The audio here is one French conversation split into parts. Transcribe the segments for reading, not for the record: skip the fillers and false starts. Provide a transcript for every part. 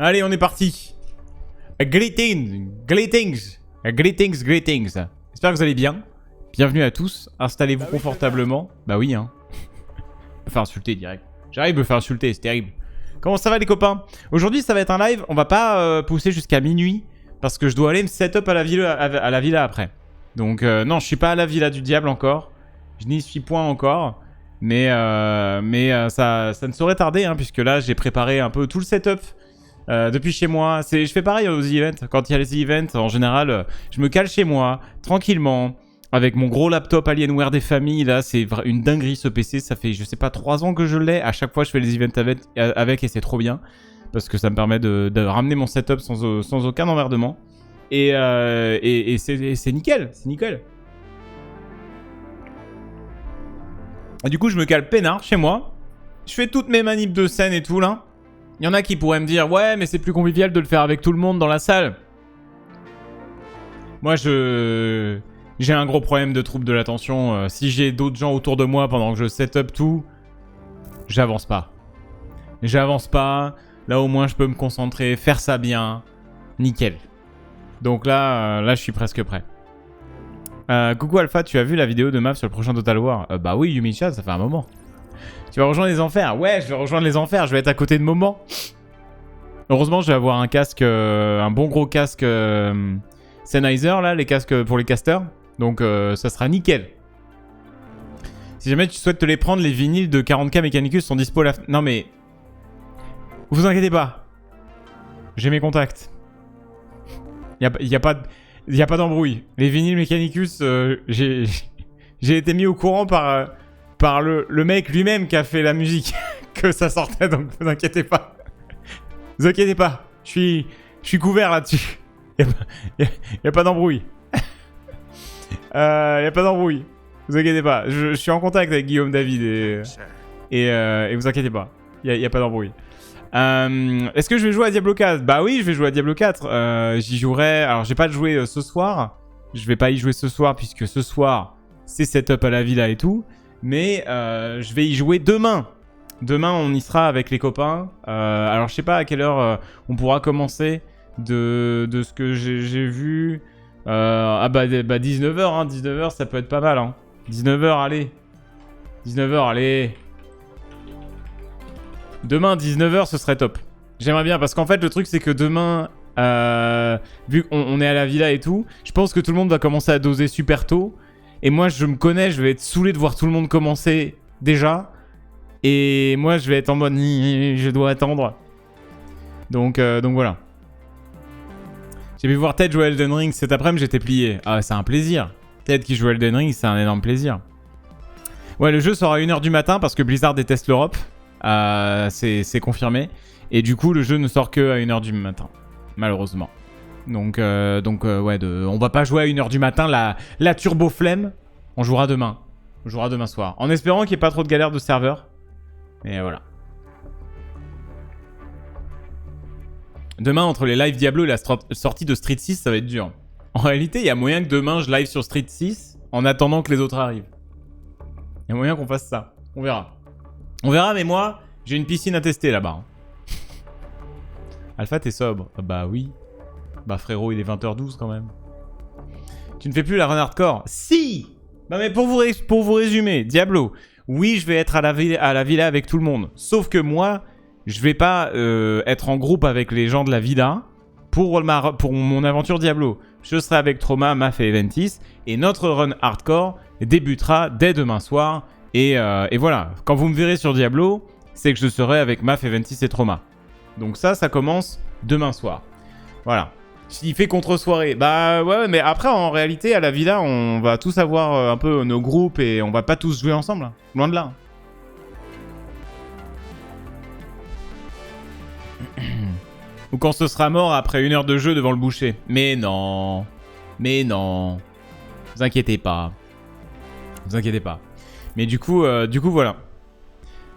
Allez, on est parti. Greetings. J'espère que vous allez bien. Bienvenue à tous. Installez-vous confortablement. Bah oui, hein. Me faire insulter direct. J'arrive à me faire insulter, c'est terrible. Comment ça va les copains? Aujourd'hui, ça va être un live. On va pas pousser jusqu'à minuit parce que je dois aller me setup à la villa après. Donc non, je suis pas à la villa du diable encore. Je n'y suis point encore. Mais ça ne saurait tarder, hein, puisque là, j'ai préparé un peu tout le setup depuis chez moi. Je fais pareil aux events. Quand il y a les events, en général, je me cale chez moi, tranquillement, avec mon gros laptop Alienware des familles. Là, c'est une dinguerie ce PC. Ça fait, je sais pas, 3 ans que je l'ai. À chaque fois, je fais les events avec et c'est trop bien. Parce que ça me permet de ramener mon setup sans aucun emmerdement. Et c'est nickel, c'est nickel. Et du coup, je me cale peinard chez moi. Je fais toutes mes manips de scène et tout, là. Il y en a qui pourraient me dire « Ouais, mais c'est plus convivial de le faire avec tout le monde dans la salle. » Moi, j'ai un gros problème de trouble de l'attention. Si j'ai d'autres gens autour de moi pendant que je setup tout, j'avance pas. J'avance pas. Là, au moins, je peux me concentrer, faire ça bien. Nickel. Donc là, je suis presque prêt. Coucou Alpha, tu as vu la vidéo de Mav sur le prochain Total War? Bah oui, Yumicha, ça fait un moment. Tu vas rejoindre les enfers? Ouais, je vais rejoindre les enfers, je vais être à côté de Moment. Heureusement, je vais avoir un casque, un bon gros casque Sennheiser, là, les casques pour les casters. Donc ça sera nickel. Si jamais tu souhaites te les prendre, les vinyles de 40K Mechanicus sont dispo là. Non mais... Vous inquiétez pas. J'ai mes contacts. Y a pas d'embrouille. Les vinyles Mechanicus, j'ai été mis au courant par le mec lui-même qui a fait la musique que ça sortait, donc vous inquiétez pas. Vous inquiétez pas. Je suis couvert là-dessus. Y a pas d'embrouille. Y a pas d'embrouille. Vous inquiétez pas. Je suis en contact avec Guillaume David et vous inquiétez pas. Y a pas d'embrouille. Est-ce que je vais jouer à Diablo 4? Bah oui, je vais jouer à Diablo 4. J'y jouerai. Alors, j'ai pas de jouer ce soir. Je vais pas y jouer ce soir puisque ce soir, c'est setup à la villa et tout. Mais je vais y jouer demain. Demain, on y sera avec les copains. Alors, je sais pas à quelle heure on pourra commencer de ce que j'ai vu. Bah 19h, hein. 19h, ça peut être pas mal, hein. 19h, allez. 19h, allez. Demain, 19h, ce serait top. J'aimerais bien, parce qu'en fait, le truc, c'est que demain, vu qu'on est à la villa et tout, je pense que tout le monde va commencer à doser super tôt. Et moi, je me connais, je vais être saoulé de voir tout le monde commencer déjà. Et moi, je vais être en mode, je dois attendre. Donc voilà. J'ai pu voir Ted jouer à Elden Ring cet après-midi, j'étais plié. Ah, c'est un plaisir. Ted qui joue à Elden Ring, c'est un énorme plaisir. Ouais, le jeu sera à 1h du matin parce que Blizzard déteste l'Europe. C'est confirmé. Et du coup, le jeu ne sort que à 1h du matin. Malheureusement. Donc ouais, on va pas jouer à 1h du matin. La turbo flemme, on jouera demain. On jouera demain soir. En espérant qu'il n'y ait pas trop de galères de serveur. Mais voilà. Demain, entre les live Diablo et la sortie de Street 6, ça va être dur. En réalité, il y a moyen que demain, je live sur Street 6 en attendant que les autres arrivent. Il y a moyen qu'on fasse ça. On verra. On verra, mais moi, j'ai une piscine à tester là-bas. Alpha, t'es sobre? Bah oui. Bah frérot, il est 20h12 quand même. Tu ne fais plus la run hardcore? Si! Bah mais pour vous résumer, Diablo, oui, je vais être à la villa avec tout le monde. Sauf que moi, je vais pas être en groupe avec les gens de la villa pour mon aventure Diablo. Je serai avec Trauma, Maf et Eventis. Et notre run hardcore débutera dès demain soir. Et voilà, quand vous me verrez sur Diablo, c'est que je serai avec Maf, Eventis et Trauma. Donc ça commence demain soir. Voilà. S'il fait contre-soirée, bah ouais, mais après, en réalité, à la villa, on va tous avoir un peu nos groupes et on va pas tous jouer ensemble. Hein. Loin de là. Ou quand ce sera mort après 1 heure de jeu devant le boucher. Mais non. Mais non. Vous inquiétez pas. Vous inquiétez pas. Mais du coup, voilà.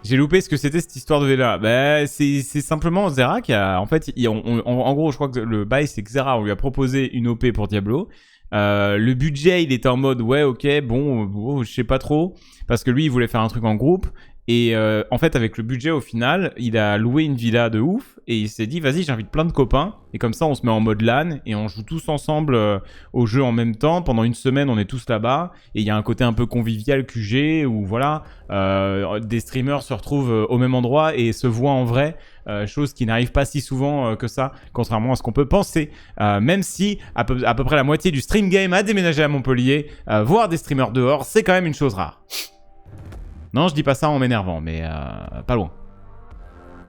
J'ai loupé ce que c'était cette histoire de Vela. Bah, c'est simplement Xera qui a... En fait, en gros, je crois que le bail, c'est que Xera, on lui a proposé une OP pour Diablo. Le budget, il était en mode, ouais, ok, bon, je sais pas trop. Parce que lui, il voulait faire un truc en groupe. Et en fait, avec le budget, au final, il a loué une villa de ouf. Et il s'est dit, vas-y, j'invite plein de copains. Et comme ça, on se met en mode LAN. Et on joue tous ensemble au jeu en même temps. Pendant une semaine, on est tous là-bas. Et il y a un côté un peu convivial QG. Où voilà, des streamers se retrouvent au même endroit et se voient en vrai. Chose qui n'arrive pas si souvent que ça. Contrairement à ce qu'on peut penser. Même si à peu près la moitié du stream game a déménagé à Montpellier. Voir des streamers dehors, c'est quand même une chose rare. Non, je dis pas ça en m'énervant, mais pas loin.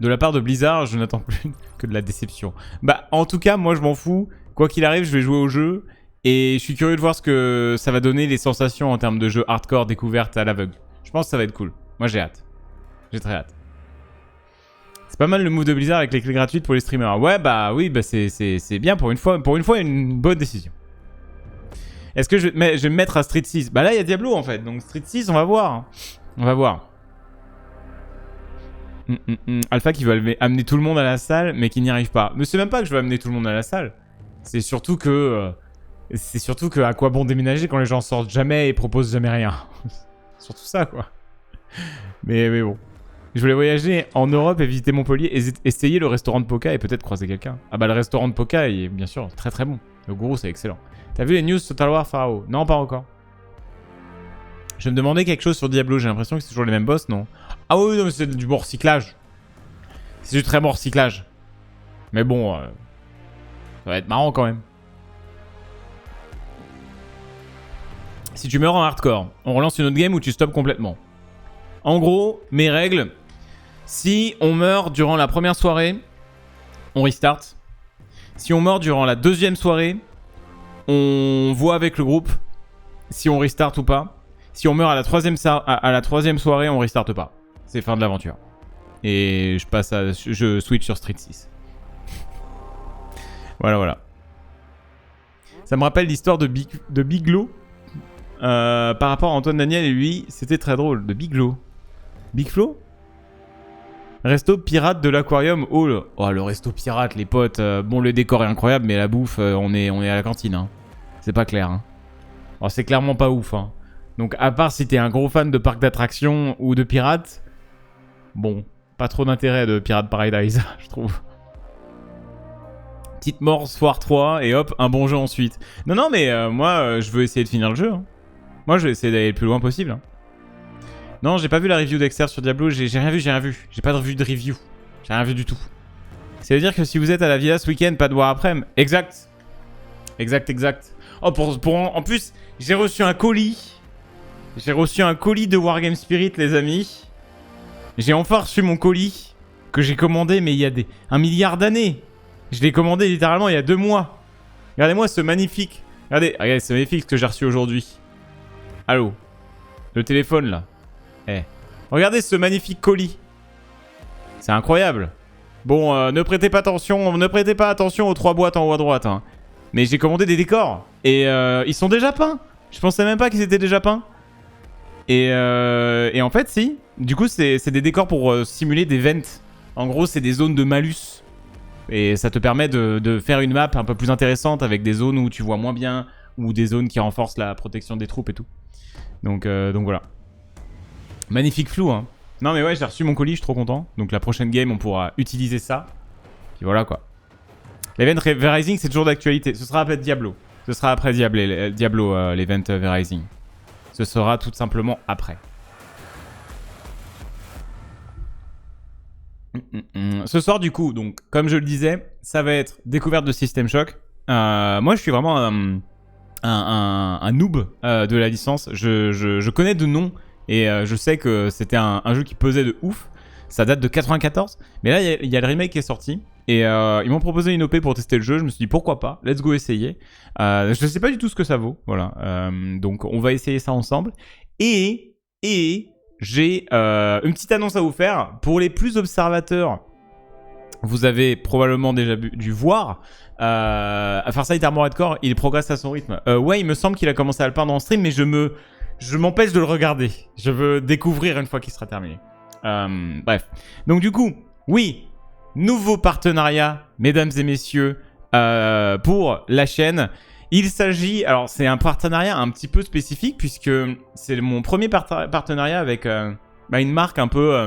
De la part de Blizzard, je n'attends plus que de la déception. Bah, en tout cas, moi, je m'en fous. Quoi qu'il arrive, je vais jouer au jeu. Et je suis curieux de voir ce que ça va donner, les sensations en termes de jeu hardcore découverte à l'aveugle. Je pense que ça va être cool. Moi, j'ai hâte. J'ai très hâte. C'est pas mal le move de Blizzard avec les clés gratuites pour les streamers. Ouais, bah oui, bah c'est bien pour une fois. Pour une fois, une bonne décision. Est-ce que je vais me mettre à Street 6? Bah là, il y a Diablo, en fait. Donc Street 6, on va voir. On va voir. Alpha qui veut amener tout le monde à la salle, mais qui n'y arrive pas. Mais c'est même pas que je veux amener tout le monde à la salle. C'est surtout que... à quoi bon déménager quand les gens sortent jamais et proposent jamais rien. Surtout ça, quoi. Mais bon. Je voulais voyager en Europe et visiter Montpellier et essayer le restaurant de Poca et peut-être croiser quelqu'un. Ah bah le restaurant de Poca est bien sûr très très bon. Le gourou, c'est excellent. T'as vu les news Total War Pharaoh? Non, pas encore. Je me demandais quelque chose sur Diablo, j'ai l'impression que c'est toujours les mêmes boss, non? Ah oui, non, mais c'est du bon recyclage. C'est du très bon recyclage. Mais bon, ça va être marrant quand même. Si tu meurs en hardcore, on relance une autre game ou tu stops complètement. En gros, mes règles, si on meurt durant la première soirée, on restart. Si on meurt durant la deuxième soirée, on voit avec le groupe si on restart ou pas. Si on meurt à la troisième soirée, on restarte pas. C'est fin de l'aventure. Et je switch sur Street 6. Voilà. Ça me rappelle l'histoire de Biglo. Par rapport à Antoine Daniel et lui, c'était très drôle. De Biglo. Big Flo? Resto pirate de l'aquarium hall. Oh, le resto pirate, les potes. Bon, le décor est incroyable, mais la bouffe, on est à la cantine. Hein. C'est pas clair. Hein. Oh, c'est clairement pas ouf. Hein. Donc, à part si t'es un gros fan de parc d'attractions ou de pirates, bon, pas trop d'intérêt de Pirate Paradise, je trouve. Petite mort, soir 3, et hop, un bon jeu ensuite. Non, mais moi, je veux essayer de finir le jeu. Hein. Moi, je vais essayer d'aller le plus loin possible. Hein. Non, j'ai pas vu la review d'Exter sur Diablo, j'ai rien vu. J'ai pas de review de review. J'ai rien vu du tout. Ça veut dire que si vous êtes à la Villa ce week-end, pas de voir après-midi. Exact. Oh, en plus, j'ai reçu un colis. J'ai reçu un colis de Wargame Spirit, les amis. J'ai enfin reçu mon colis que j'ai commandé, mais il y a un milliard d'années. Je l'ai commandé littéralement il y a 2 mois. Regardez-moi ce magnifique... Regardez ce magnifique que j'ai reçu aujourd'hui. Allô? Le téléphone, là. Regardez ce magnifique colis. C'est incroyable. Bon, ne prêtez pas attention aux 3 boîtes en haut à droite. Hein. Mais j'ai commandé des décors. Et ils sont déjà peints. Je pensais même pas qu'ils étaient déjà peints. Et en fait, si. Du coup, c'est des décors pour simuler des vents. En gros, c'est des zones de malus. Et ça te permet de faire une map un peu plus intéressante avec des zones où tu vois moins bien. Ou des zones qui renforcent la protection des troupes et tout. Donc voilà. Magnifique flou, hein. Non mais ouais, j'ai reçu mon colis, je suis trop content. Donc la prochaine game, on pourra utiliser ça. Puis voilà quoi. L'event V-Rising, c'est toujours d'actualité. Ce sera après Diablo. Ce sera après Diablo, l'event V-Rising. Ce sera tout simplement après. Ce soir, du coup, donc, comme je le disais, ça va être découverte de System Shock. Moi, je suis vraiment un noob de la licence. Je connais de nom et je sais que c'était un jeu qui pesait de ouf. Ça date de 94. Mais là, il y a le remake qui est sorti. Et ils m'ont proposé une OP pour tester le jeu. Je me suis dit pourquoi pas, let's go essayer. Je ne sais pas du tout ce que ça vaut. Voilà. Donc on va essayer ça ensemble. Et j'ai une petite annonce à vous faire. Pour les plus observateurs, vous avez probablement déjà dû voir. Farsight Armored Core, il progresse à son rythme. Ouais, il me semble qu'il a commencé à le peindre en stream, mais je m'empêche de le regarder. Je veux découvrir une fois qu'il sera terminé. Bref. Donc du coup, oui, nouveau partenariat, mesdames et messieurs, pour la chaîne. Il s'agit, c'est un partenariat un petit peu spécifique puisque c'est mon premier partenariat avec une marque un peu,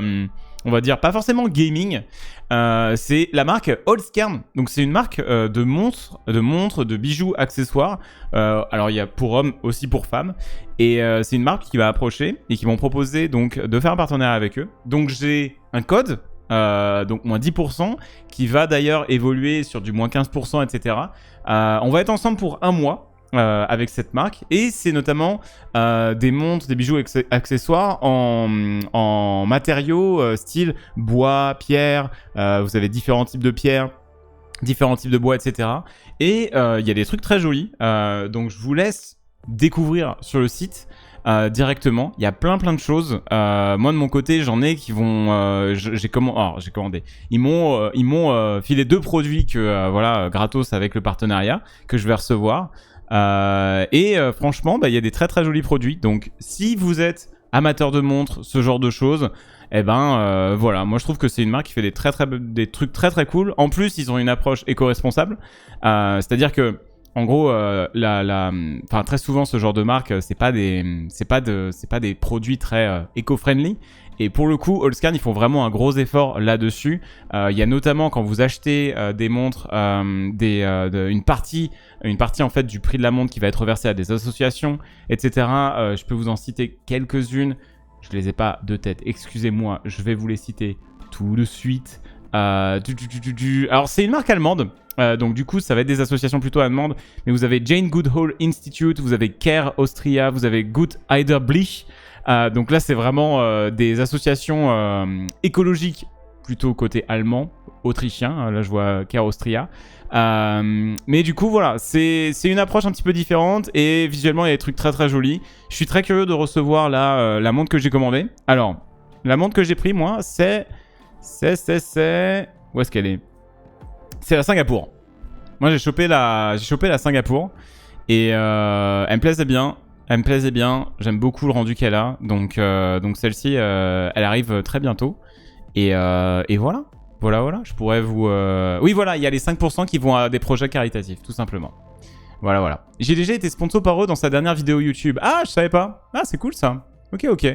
on va dire, pas forcément gaming. C'est la marque Allscairn. Donc c'est une marque de montres, de bijoux, accessoires. Alors il y a pour hommes, aussi pour femmes. Et c'est une marque qui va approcher et qui vont proposer donc de faire un partenariat avec eux. Donc j'ai un code, donc moins 10%, qui va d'ailleurs évoluer sur du moins 15%, etc. On va être ensemble pour un mois. Avec cette marque, et c'est notamment des montres, des bijoux accessoires en matériaux style bois, pierre, vous avez différents types de pierres, différents types de bois, etc. Et il y a des trucs très jolis, donc je vous laisse découvrir sur le site directement. Il y a plein de choses. Moi de mon côté, j'en ai qui vont. J'ai commandé. Ils m'ont filé 2 produits que voilà, gratos avec le partenariat que je vais recevoir. Franchement, il y a des très jolis produits. Donc, si vous êtes amateur de montres, ce genre de choses, voilà, moi je trouve que c'est une marque qui fait des trucs très cool. En plus, ils ont une approche éco-responsable. C'est-à-dire que, en gros, très souvent, ce genre de marque, c'est pas des produits très éco-friendly. Et pour le coup, Allscairn, ils font vraiment un gros effort là-dessus. Il y a notamment, quand vous achetez des montres, une partie en fait du prix de la montre qui va être versée à des associations, etc. Je peux vous en citer quelques-unes. Je les ai pas de tête. Excusez-moi, je vais vous les citer tout de suite. Alors, c'est une marque allemande. Donc du coup, ça va être des associations plutôt allemandes. Mais vous avez Jane Goodall Institute, vous avez Care Austria, vous avez Gut Heiderblich. Donc là, c'est vraiment des associations écologiques, plutôt côté allemand, autrichien. Là, je vois Care Austria. Mais du coup, voilà, c'est une approche un petit peu différente. Et visuellement, il y a des trucs très jolis. Je suis très curieux de recevoir là, la montre que j'ai commandée. Alors, la montre que j'ai pris, moi, c'est... Où est-ce qu'elle est? C'est la Singapour. Moi, j'ai chopé la Singapour. Et elle me plaisait bien. J'aime beaucoup le rendu qu'elle a. Donc celle-ci, elle arrive très bientôt. Et voilà. Voilà. Je pourrais vous... Oui, voilà, il y a les 5% qui vont à des projets caritatifs, tout simplement. Voilà. J'ai déjà été sponsor par eux dans sa dernière vidéo YouTube. Ah, je savais pas. Ah, c'est cool ça. Ok.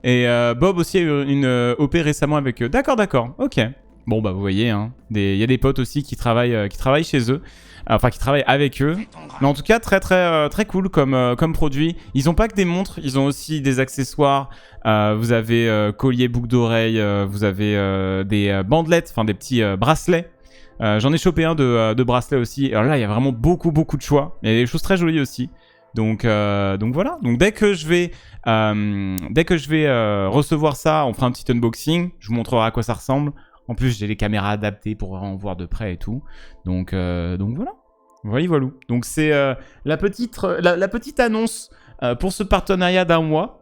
Et Bob aussi a eu une OP récemment avec eux. D'accord. Ok. Bon, vous voyez, hein. Il y a des potes aussi qui travaillent chez eux. Enfin, qui travaillent avec eux. Mais en tout cas, très cool comme produit. Ils ont pas que des montres, ils ont aussi des accessoires. Vous avez collier, boucles d'oreilles, vous avez des bandelettes, enfin des petits bracelets. J'en ai chopé un de bracelet aussi. Alors là, il y a vraiment beaucoup de choix. Il y a des choses très jolies aussi. Donc voilà. Donc dès que je vais recevoir ça, on fera un petit unboxing. Je vous montrerai à quoi ça ressemble. En plus, j'ai les caméras adaptées pour en voir de près et tout. Donc voilà. Voilà. Donc c'est la petite annonce pour ce partenariat d'un mois.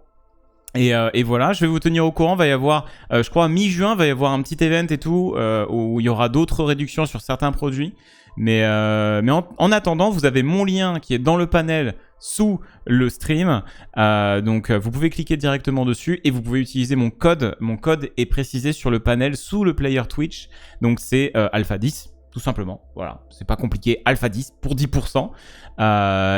Et voilà, je vais vous tenir au courant. Va y avoir, je crois, mi-juin, va y avoir un petit event et tout où il y aura d'autres réductions sur certains produits. Mais en attendant, vous avez mon lien qui est dans le panel sous le stream. Donc vous pouvez cliquer directement dessus et vous pouvez utiliser mon code. Mon code est précisé sur le panel sous le player Twitch. Donc c'est Alpha 10. Tout simplement, voilà, c'est pas compliqué, Alpha 10 pour 10%.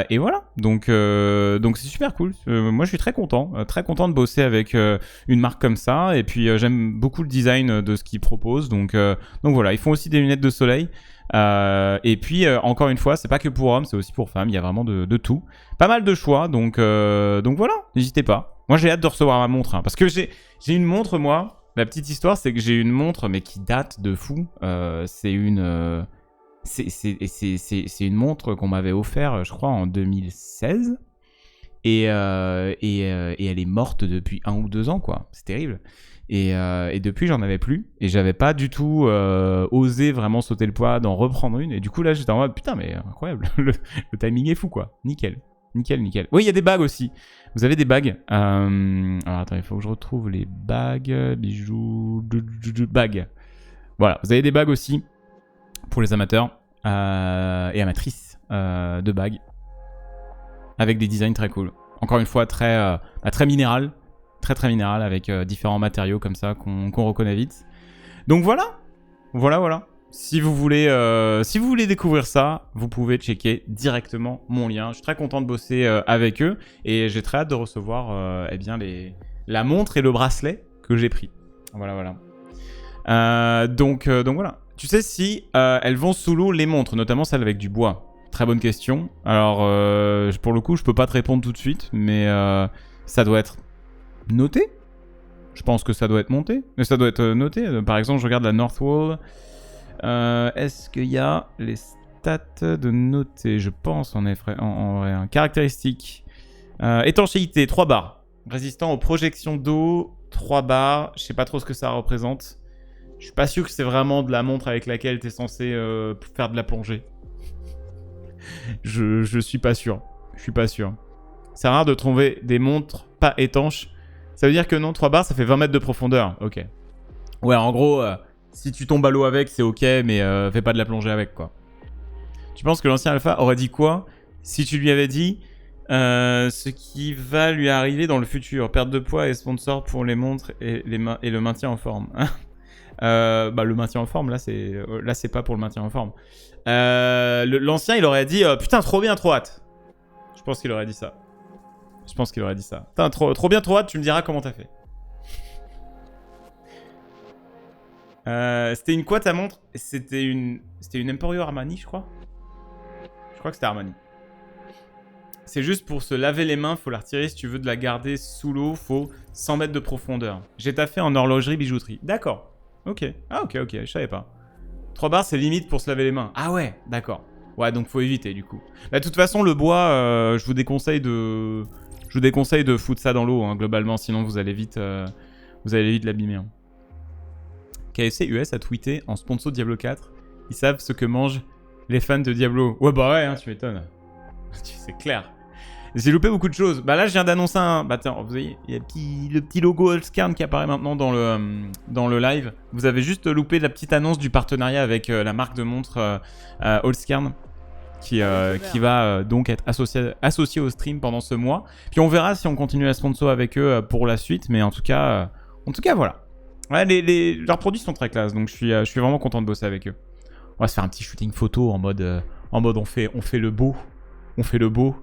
Et voilà, donc c'est super cool. Moi je suis très content de bosser avec une marque comme ça. Et puis j'aime beaucoup le design de ce qu'ils proposent. Donc voilà, ils font aussi des lunettes de soleil. Et puis encore une fois, c'est pas que pour hommes, c'est aussi pour femmes. Il y a vraiment de tout, pas mal de choix. Donc voilà, n'hésitez pas. Moi j'ai hâte de recevoir ma montre, hein, parce que j'ai une montre moi. La petite histoire, c'est que j'ai une montre, mais qui date de fou. C'est une montre qu'on m'avait offert, je crois, en 2016. Et elle est morte depuis 1 ou 2 ans, quoi. C'est terrible. Et depuis, j'en avais plus. Et j'avais pas du tout osé vraiment sauter le pas d'en reprendre une. Et du coup, là, j'étais en mode, putain, mais incroyable. Le timing est fou, quoi. Nickel. Oui, il y a des bagues aussi. Vous avez des bagues. Alors, attends, il faut que je retrouve les bagues. Bijoux. Bagues. Voilà, vous avez des bagues aussi pour les amateurs et amatrices de bagues. Avec des designs très cool. Encore une fois, très minéral. Très minéral avec différents matériaux comme ça qu'on reconnaît vite. Donc voilà. Si vous voulez découvrir ça, vous pouvez checker directement mon lien. Je suis très content de bosser avec eux et j'ai très hâte de recevoir la montre et le bracelet que j'ai pris. Voilà, voilà. Donc voilà. Tu sais si elles vont sous l'eau, les montres, notamment celles avec du bois? Très bonne question. Alors, pour le coup, je peux pas te répondre tout de suite, mais ça doit être noté. Je pense que ça doit être monté, mais ça doit être noté. Par exemple, je regarde la Northwall. Est-ce qu'il y a les stats de noter? Je pense en vrai. Caractéristiques. Étanchéité, 3 barres. Résistant aux projections d'eau, 3 barres. Je sais pas trop ce que ça représente. Je suis pas sûr que c'est vraiment de la montre avec laquelle tu es censé faire de la plongée. Je suis pas sûr. Je suis pas sûr. C'est rare de trouver des montres pas étanches. Ça veut dire que non, 3 barres, ça fait 20 mètres de profondeur. Ok. Ouais, en gros, si tu tombes à l'eau avec, c'est ok, mais fais pas de la plongée avec, quoi. Tu penses que l'ancien Alpha aurait dit quoi si tu lui avais dit ce qui va lui arriver dans le futur? Perte de poids et sponsor pour les montres et le maintien en forme. Le maintien en forme, là, c'est pas pour le maintien en forme. L'ancien, il aurait dit putain, trop bien, trop hâte. Je pense qu'il aurait dit ça. Putain, trop bien, trop hâte, tu me diras comment t'as fait. C'était une quoi ta montre? C'était une Emporio Armani, je crois. Je crois que c'était Armani. C'est juste pour se laver les mains, faut la retirer. Si tu veux de la garder sous l'eau, faut 100 mètres de profondeur. J'ai taffé en horlogerie bijouterie. D'accord. Ok. Ah ok, je savais pas. 3 barres, c'est limite pour se laver les mains. Ah ouais, d'accord. Ouais, donc faut éviter du coup. Bah, de toute façon, le bois, je vous déconseille de foutre ça dans l'eau, hein, globalement, sinon vous allez vite l'abîmer. Hein. KFC US a tweeté en sponsor Diablo 4. Ils savent ce que mangent les fans de Diablo. Ouais, bah ouais, hein, tu m'étonnes. C'est clair. J'ai loupé beaucoup de choses. Bah là, je viens d'annoncer un... Bah tiens, vous voyez, il y a le petit logo Holzkern qui apparaît maintenant dans le live. Vous avez juste loupé la petite annonce du partenariat avec la marque de montre Holzkern qui va donc être associé au stream pendant ce mois. Puis on verra si on continue à sponsor avec eux pour la suite. Mais en tout cas voilà. Ouais, leurs produits sont très classe, donc je suis vraiment content de bosser avec eux. On va se faire un petit shooting photo en mode on fait le beau. On fait le beau,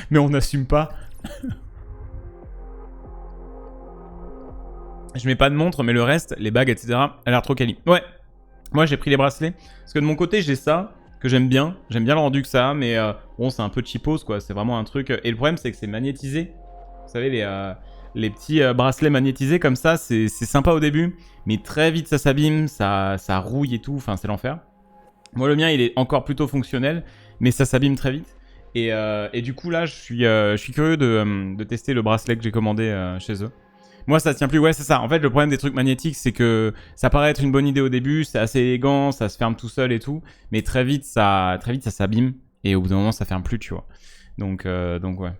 mais on n'assume pas. Je mets pas de montre, mais le reste, les bagues, etc., a l'air trop quali. Ouais, moi j'ai pris les bracelets, parce que de mon côté j'ai ça, que j'aime bien le rendu que ça, mais bon c'est un peu cheapos quoi, c'est vraiment un truc... Et le problème c'est que c'est magnétisé, vous savez les petits bracelets magnétisés comme ça, c'est sympa au début, mais très vite ça s'abîme, ça rouille et tout, enfin c'est l'enfer. Moi le mien il est encore plutôt fonctionnel, mais ça s'abîme très vite. Et du coup là, je suis curieux de tester le bracelet que j'ai commandé chez eux. Moi ça tient plus, ouais c'est ça. En fait le problème des trucs magnétiques c'est que ça paraît être une bonne idée au début, c'est assez élégant, ça se ferme tout seul et tout. Mais très vite ça s'abîme et au bout d'un moment ça ferme plus, tu vois. Donc ouais.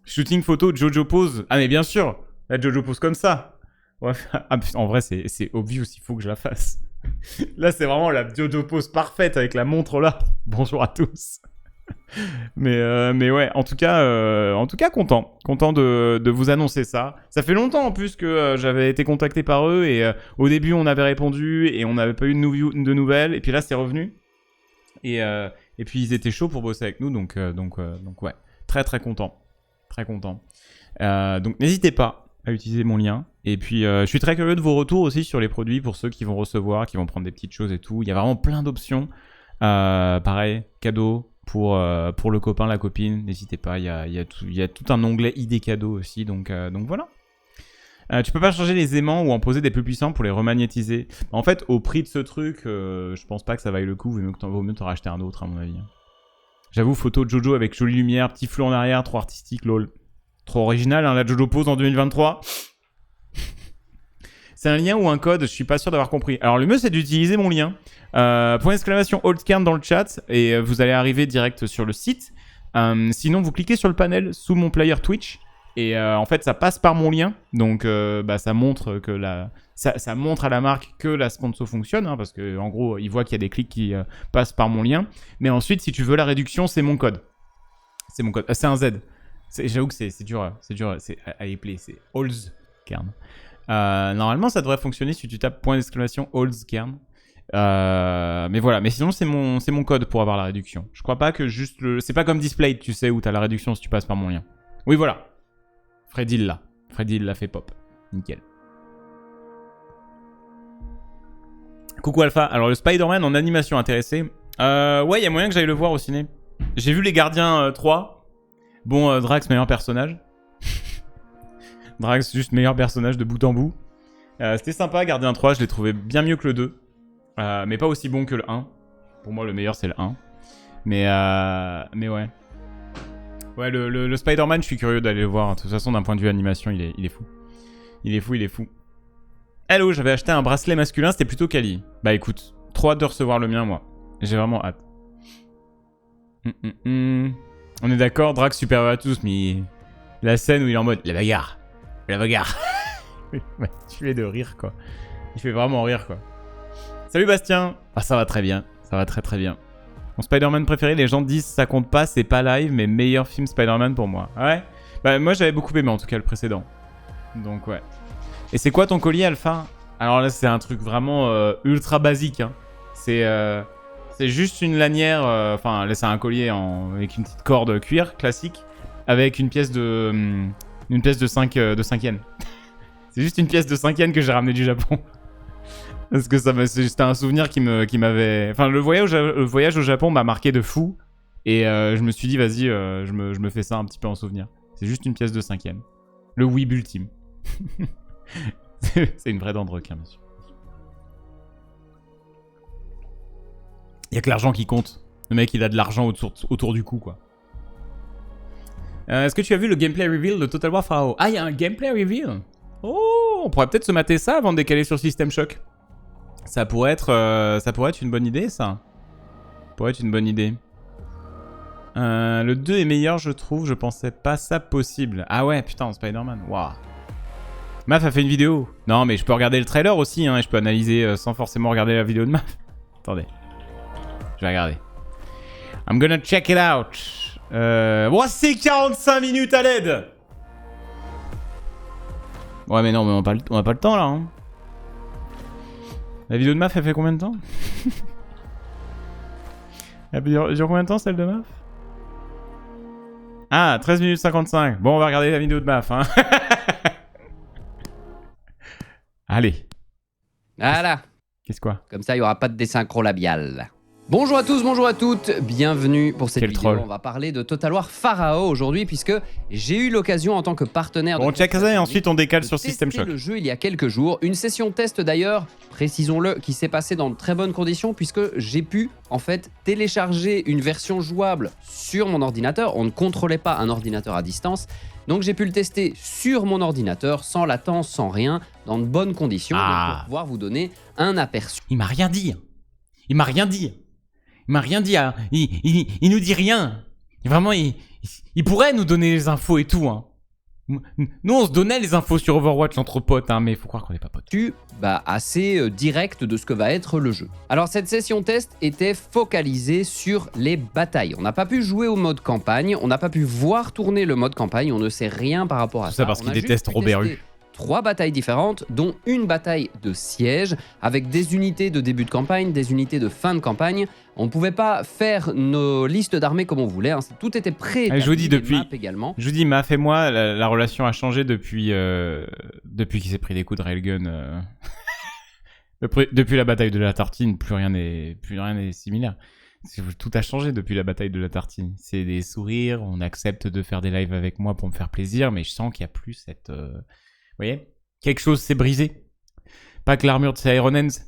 Shooting photo, Jojo pose. Ah mais bien sûr, la Jojo pose comme ça. Ouais. Ah, en vrai c'est obvious, il faut que je la fasse. Là, c'est vraiment la Jojo pose parfaite avec la montre là. Bonjour à tous. mais ouais, en tout cas, content de vous annoncer ça. Ça fait longtemps en plus que j'avais été contacté par eux et au début on avait répondu et on n'avait pas eu de nouvelles. Et puis là, c'est revenu. Et puis ils étaient chauds pour bosser avec nous, donc ouais, très content, donc n'hésitez pas à utiliser mon lien. Et puis, je suis très curieux de vos retours aussi sur les produits pour ceux qui vont recevoir, qui vont prendre des petites choses et tout. Il y a vraiment plein d'options. Pareil, cadeau pour le copain, la copine. N'hésitez pas, il y a tout un onglet idées cadeaux aussi. Donc voilà. Tu peux pas changer les aimants ou en poser des plus puissants pour les remagnétiser. En fait, au prix de ce truc, je pense pas que ça vaille le coup. Vaut mieux t'en racheter un autre, à mon avis. J'avoue, photo de Jojo avec jolie lumière, petit flou en arrière, trop artistique, lol. Trop original, hein, la Jojo pose en 2023. C'est un lien ou un code, je suis pas sûr d'avoir compris. Alors le mieux c'est d'utiliser mon lien. Point d'exclamation Holzkern dans le chat et vous allez arriver direct sur le site. Sinon vous cliquez sur le panel sous mon player Twitch et en fait ça passe par mon lien. Donc ça montre que ça montre à la marque que la sponsor fonctionne, hein, parce que en gros ils voient qu'il y a des clics qui passent par mon lien. Mais ensuite si tu veux la réduction c'est mon code. C'est mon code. C'est un Z. J'avoue que c'est dur à épeler, c'est Holzkern. Normalement, ça devrait fonctionner si tu tapes point d'exclamation Holzkern. Mais voilà, mais sinon, c'est mon code pour avoir la réduction. Je crois pas que juste c'est pas comme Display, tu sais, où t'as la réduction si tu passes par mon lien. Oui, voilà. Freddy là. Freddy il l'a fait pop. Nickel. Coucou Alpha. Alors le Spider-Man en animation intéressé. Ouais, il y a moyen que j'aille le voir au ciné. J'ai vu Les Gardiens 3. Bon, Drax, meilleur personnage. Drax, juste meilleur personnage de bout en bout. C'était sympa, Gardien 3, je l'ai trouvé bien mieux que le 2. Mais pas aussi bon que le 1. Pour moi, le meilleur, c'est le 1. Mais ouais. Ouais, le Spider-Man, je suis curieux d'aller le voir. De toute façon, d'un point de vue animation, il est fou. Il est fou. Hello, j'avais acheté un bracelet masculin, c'était plutôt quali. Bah écoute, trop hâte de recevoir le mien, moi. J'ai vraiment hâte. On est d'accord, Drax supérieur à tous, mais... La scène où il est en mode, la bagarre. Il m'a tué de rire, quoi. Il fait vraiment rire, quoi. Salut Bastien. Ah, ça va très bien. Ça va très très bien. Mon Spider-Man préféré, les gens disent ça compte pas, c'est pas live, mais meilleur film Spider-Man pour moi. Ouais. Bah moi j'avais beaucoup aimé en tout cas le précédent. Donc ouais. Et c'est quoi ton collier Alpha? Alors là c'est un truc vraiment ultra basique. Hein. C'est juste une lanière, enfin là c'est un collier avec une petite corde cuir classique, avec une pièce de 5 yens. C'est juste une pièce de 5 yens que j'ai ramené du Japon. Parce que c'était un souvenir qui m'avait... Enfin, le voyage au Japon m'a marqué de fou. Et je me suis dit, vas-y, je me fais ça un petit peu en souvenir. C'est juste une pièce de 5 yens. Le weeb ultime. C'est une vraie dent de requin, monsieur. Il y a que l'argent qui compte. Le mec, il a de l'argent autour du cou, quoi. Est-ce que tu as vu le gameplay reveal de Total War Pharaoh? Ah, il y a un gameplay reveal. Oh, on pourrait peut-être se mater ça avant de décaler sur System Shock. Ça pourrait être une bonne idée, ça. Ça pourrait être une bonne idée. Le 2 est meilleur, je trouve. Je pensais pas ça possible. Ah ouais, putain, Spider-Man. Waouh. Maf a fait une vidéo. Non, mais je peux regarder le trailer aussi, hein, et je peux analyser sans forcément regarder la vidéo de Maf. Attendez. Je vais regarder. I'm gonna check it out. Oh, c'est 45 minutes à l'aide. Ouais, mais non, mais on a pas le temps, là. Hein. La vidéo de Maf, elle fait combien de temps? Elle dure combien de temps, celle de Maf? Ah, 13 minutes 55. Bon, on va regarder la vidéo de Maf. Hein. Allez. Voilà. Qu'est-ce quoi? Comme ça, il n'y aura pas de désynchro labial. Bonjour à tous, bonjour à toutes, bienvenue pour cette vidéo. Troll. On va parler de Total War Pharaoh aujourd'hui puisque j'ai eu l'occasion en tant que partenaire bon, de check ça et ensuite on décale sur System tester Shock. le jeu il y a quelques jours, une session test d'ailleurs, précisons-le, qui s'est passée dans de très bonnes conditions puisque j'ai pu en fait télécharger une version jouable sur mon ordinateur. On ne contrôlait pas un ordinateur à distance. Donc j'ai pu le tester sur mon ordinateur, sans latence, sans rien, dans de bonnes conditions, donc pour pouvoir vous donner un aperçu. Il m'a rien dit. Il m'a rien dit. Il m'a rien dit. Hein. Il nous dit rien. Vraiment, il pourrait nous donner les infos et tout. Hein. Nous, on se donnait les infos sur Overwatch entre potes, hein, mais il faut croire qu'on n'est pas potes. Assez direct de ce que va être le jeu. Alors cette session test était focalisée sur les batailles. On n'a pas pu jouer au mode campagne, on n'a pas pu voir tourner le mode campagne, on ne sait rien par rapport à ça. Parce qu'il déteste Robert Hue. 3 batailles différentes, dont une bataille de siège, avec des unités de début de campagne, des unités de fin de campagne. On ne pouvait pas faire nos listes d'armées comme on voulait, hein. Tout était prêt. Je vous dis depuis, également. Je vous dis, Maf et moi, la relation a changé depuis qu'il s'est pris des coups de railgun. Depuis la bataille de la tartine, plus rien n'est similaire. Tout a changé depuis la bataille de la tartine. C'est des sourires, on accepte de faire des lives avec moi pour me faire plaisir, mais je sens qu'il n'y a plus cette... Vous voyez? Quelque chose s'est brisé. Pas que l'armure de ces Iron Hands.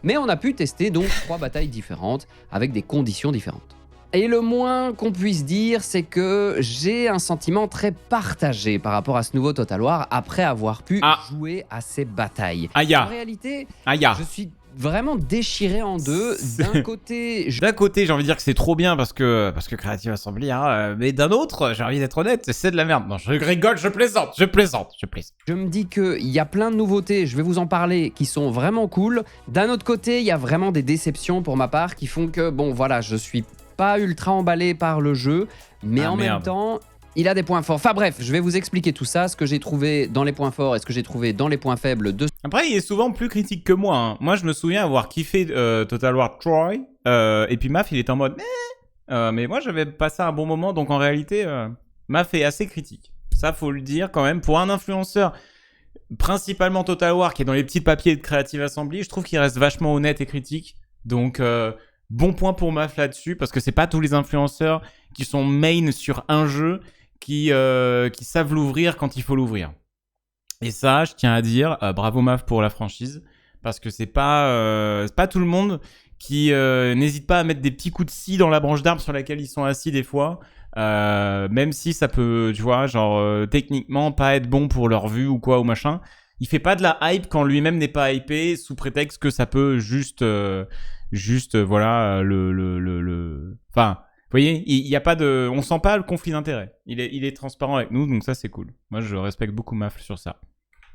Mais on a pu tester donc 3 batailles différentes avec des conditions différentes. Et le moins qu'on puisse dire, c'est que j'ai un sentiment très partagé par rapport à ce nouveau Total War après avoir pu jouer à ces batailles. En réalité, je suis vraiment déchiré en deux. D'un côté, j'ai envie de dire que c'est trop bien parce que Creative Assembly, hein, mais d'un autre, j'ai envie d'être honnête, c'est de la merde. Non, je rigole, je plaisante. Je me dis qu'il y a plein de nouveautés, je vais vous en parler, qui sont vraiment cool. D'un autre côté, il y a vraiment des déceptions pour ma part qui font que, bon voilà, je suis pas ultra emballé par le jeu, mais en même temps, il a des points forts. Enfin bref, je vais vous expliquer tout ça, ce que j'ai trouvé dans les points forts et ce que j'ai trouvé dans les points faibles de... Après, il est souvent plus critique que moi. Hein. Moi, je me souviens avoir kiffé Total War Troy, et puis Maf, il était en mode... mais moi, j'avais passé un bon moment, donc en réalité, Maf est assez critique. Ça, faut le dire quand même. Pour un influenceur, principalement Total War, qui est dans les petits papiers de Creative Assembly, je trouve qu'il reste vachement honnête et critique. Donc, bon point pour Maf là-dessus, parce que c'est pas tous les influenceurs qui sont main sur un jeu qui savent l'ouvrir quand il faut l'ouvrir. Et ça, je tiens à dire, bravo Maf pour la franchise, parce que c'est pas tout le monde qui n'hésite pas à mettre des petits coups de scie dans la branche d'arbre sur laquelle ils sont assis des fois, même si ça peut, tu vois, genre techniquement pas être bon pour leur vue ou quoi ou machin. Il fait pas de la hype quand lui-même n'est pas hypé sous prétexte que ça peut juste voilà enfin, vous voyez, il y a pas de, on sent pas le conflit d'intérêt. Il est transparent avec nous, donc ça c'est cool. Moi je respecte beaucoup Maf sur ça.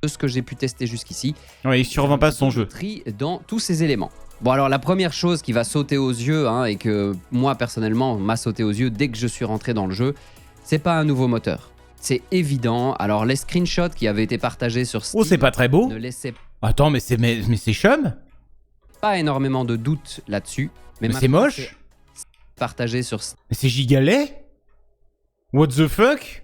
De ce que j'ai pu tester jusqu'ici. Ouais, il survend pas son jeu. Tri dans tous ces éléments. Bon alors la première chose qui va sauter aux yeux, et que moi personnellement m'a sauté aux yeux dès que je suis rentré dans le jeu, c'est pas un nouveau moteur. C'est évident. Alors les screenshots qui avaient été partagés sur Steam, oh, c'est pas très beau. Ne laissaient Attends, mais c'est chum. Pas énormément de doutes là-dessus. Mais c'est moche. Partagé sur Steam. Mais c'est gigalet. What the fuck.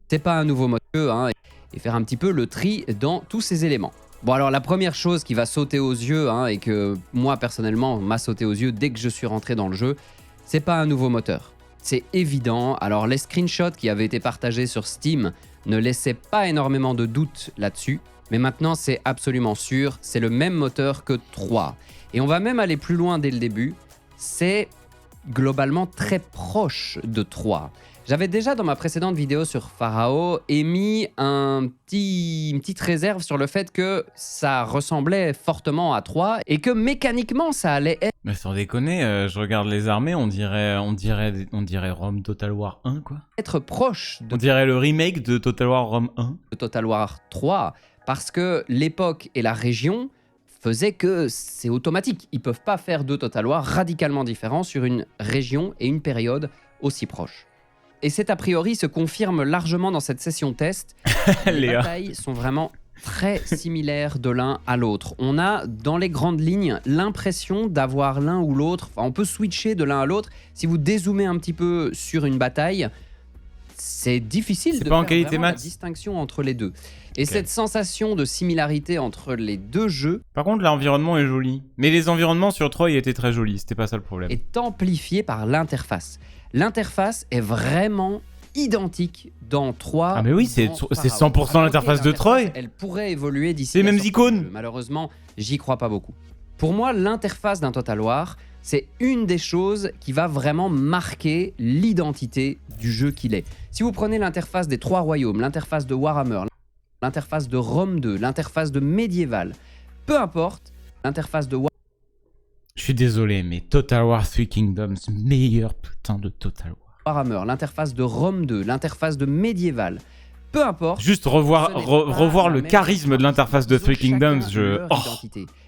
C'est pas un nouveau moteur, et faire un petit peu le tri dans tous ces éléments. Bon alors la première chose qui va sauter aux yeux, et que moi personnellement m'a sauté aux yeux dès que je suis rentré dans le jeu, c'est pas un nouveau moteur. C'est évident. Alors les screenshots qui avaient été partagés sur Steam ne laissaient pas énormément de doutes là-dessus. Mais maintenant c'est absolument sûr, c'est le même moteur que 3. Et on va même aller plus loin dès le début, c'est globalement très proche de 3. J'avais déjà dans ma précédente vidéo sur Pharao émis une petite réserve sur le fait que ça ressemblait fortement à 3 et que mécaniquement ça allait être... Mais sans déconner, je regarde les armées, on dirait Rome Total War 1 quoi. Être proche de... On dirait le remake de Total War Rome 1. De Total War 3 parce que l'époque et la région faisaient que c'est automatique. Ils peuvent pas faire deux Total War radicalement différents sur une région et une période aussi proches. Et cet a priori se confirme largement dans cette session test. Les batailles sont vraiment très similaires de l'un à l'autre. On a, dans les grandes lignes, l'impression d'avoir l'un ou l'autre. Enfin, on peut switcher de l'un à l'autre. Si vous dézoomez un petit peu sur une bataille, c'est difficile de faire vraiment la distinction entre les deux. Et cette sensation de similarité entre les deux jeux... Par contre, l'environnement est joli. Mais les environnements sur 3, ils étaient très jolis. C'était pas ça le problème. ...est amplifié par l'interface. L'interface est vraiment identique dans 3. Ah mais oui, c'est 100% l'interface de Troy. Elle pourrait évoluer d'ici. C'est les mêmes icônes. Malheureusement, j'y crois pas beaucoup. Pour moi, l'interface d'un Total War, c'est une des choses qui va vraiment marquer l'identité du jeu qu'il est. Si vous prenez l'interface des 3 royaumes, l'interface de Warhammer, l'interface de Rome 2, l'interface de Medieval, peu importe, l'interface de Je suis désolé, mais Total War 3 Kingdoms, meilleur putain de Total War. Warhammer, l'interface de Rome 2, l'interface de Medieval, peu importe. Juste revoir le charisme de l'interface de 3 Kingdoms,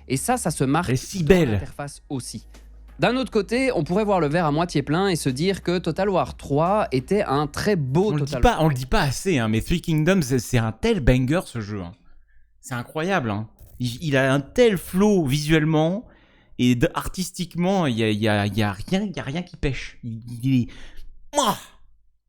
Et ça se marque elle est si belle. Dans l'interface aussi. D'un autre côté, on pourrait voir le verre à moitié plein et se dire que Total War 3 était un très beau Total War. On le dit pas assez, mais 3 Kingdoms, c'est un tel banger ce jeu. C'est incroyable. Il a un tel flow visuellement. Et artistiquement, il y a rien qui pêche. Il est...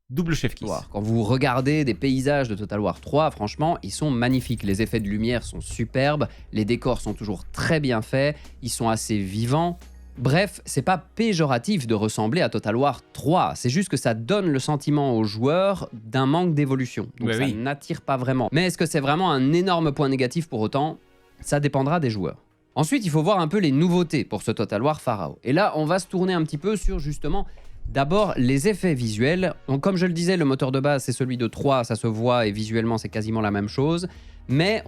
Double chef kiss. Quand vous regardez des paysages de Total War 3, franchement, ils sont magnifiques. Les effets de lumière sont superbes, les décors sont toujours très bien faits, ils sont assez vivants. Bref, c'est pas péjoratif de ressembler à Total War 3, c'est juste que ça donne le sentiment aux joueurs d'un manque d'évolution. Donc ça n'attire pas vraiment. Mais est-ce que c'est vraiment un énorme point négatif pour autant? Ça dépendra des joueurs. Ensuite, il faut voir un peu les nouveautés pour ce Total War Pharao. Et là, on va se tourner un petit peu sur justement, d'abord, les effets visuels. Donc, comme je le disais, le moteur de base, c'est celui de 3, ça se voit et visuellement, c'est quasiment la même chose. Mais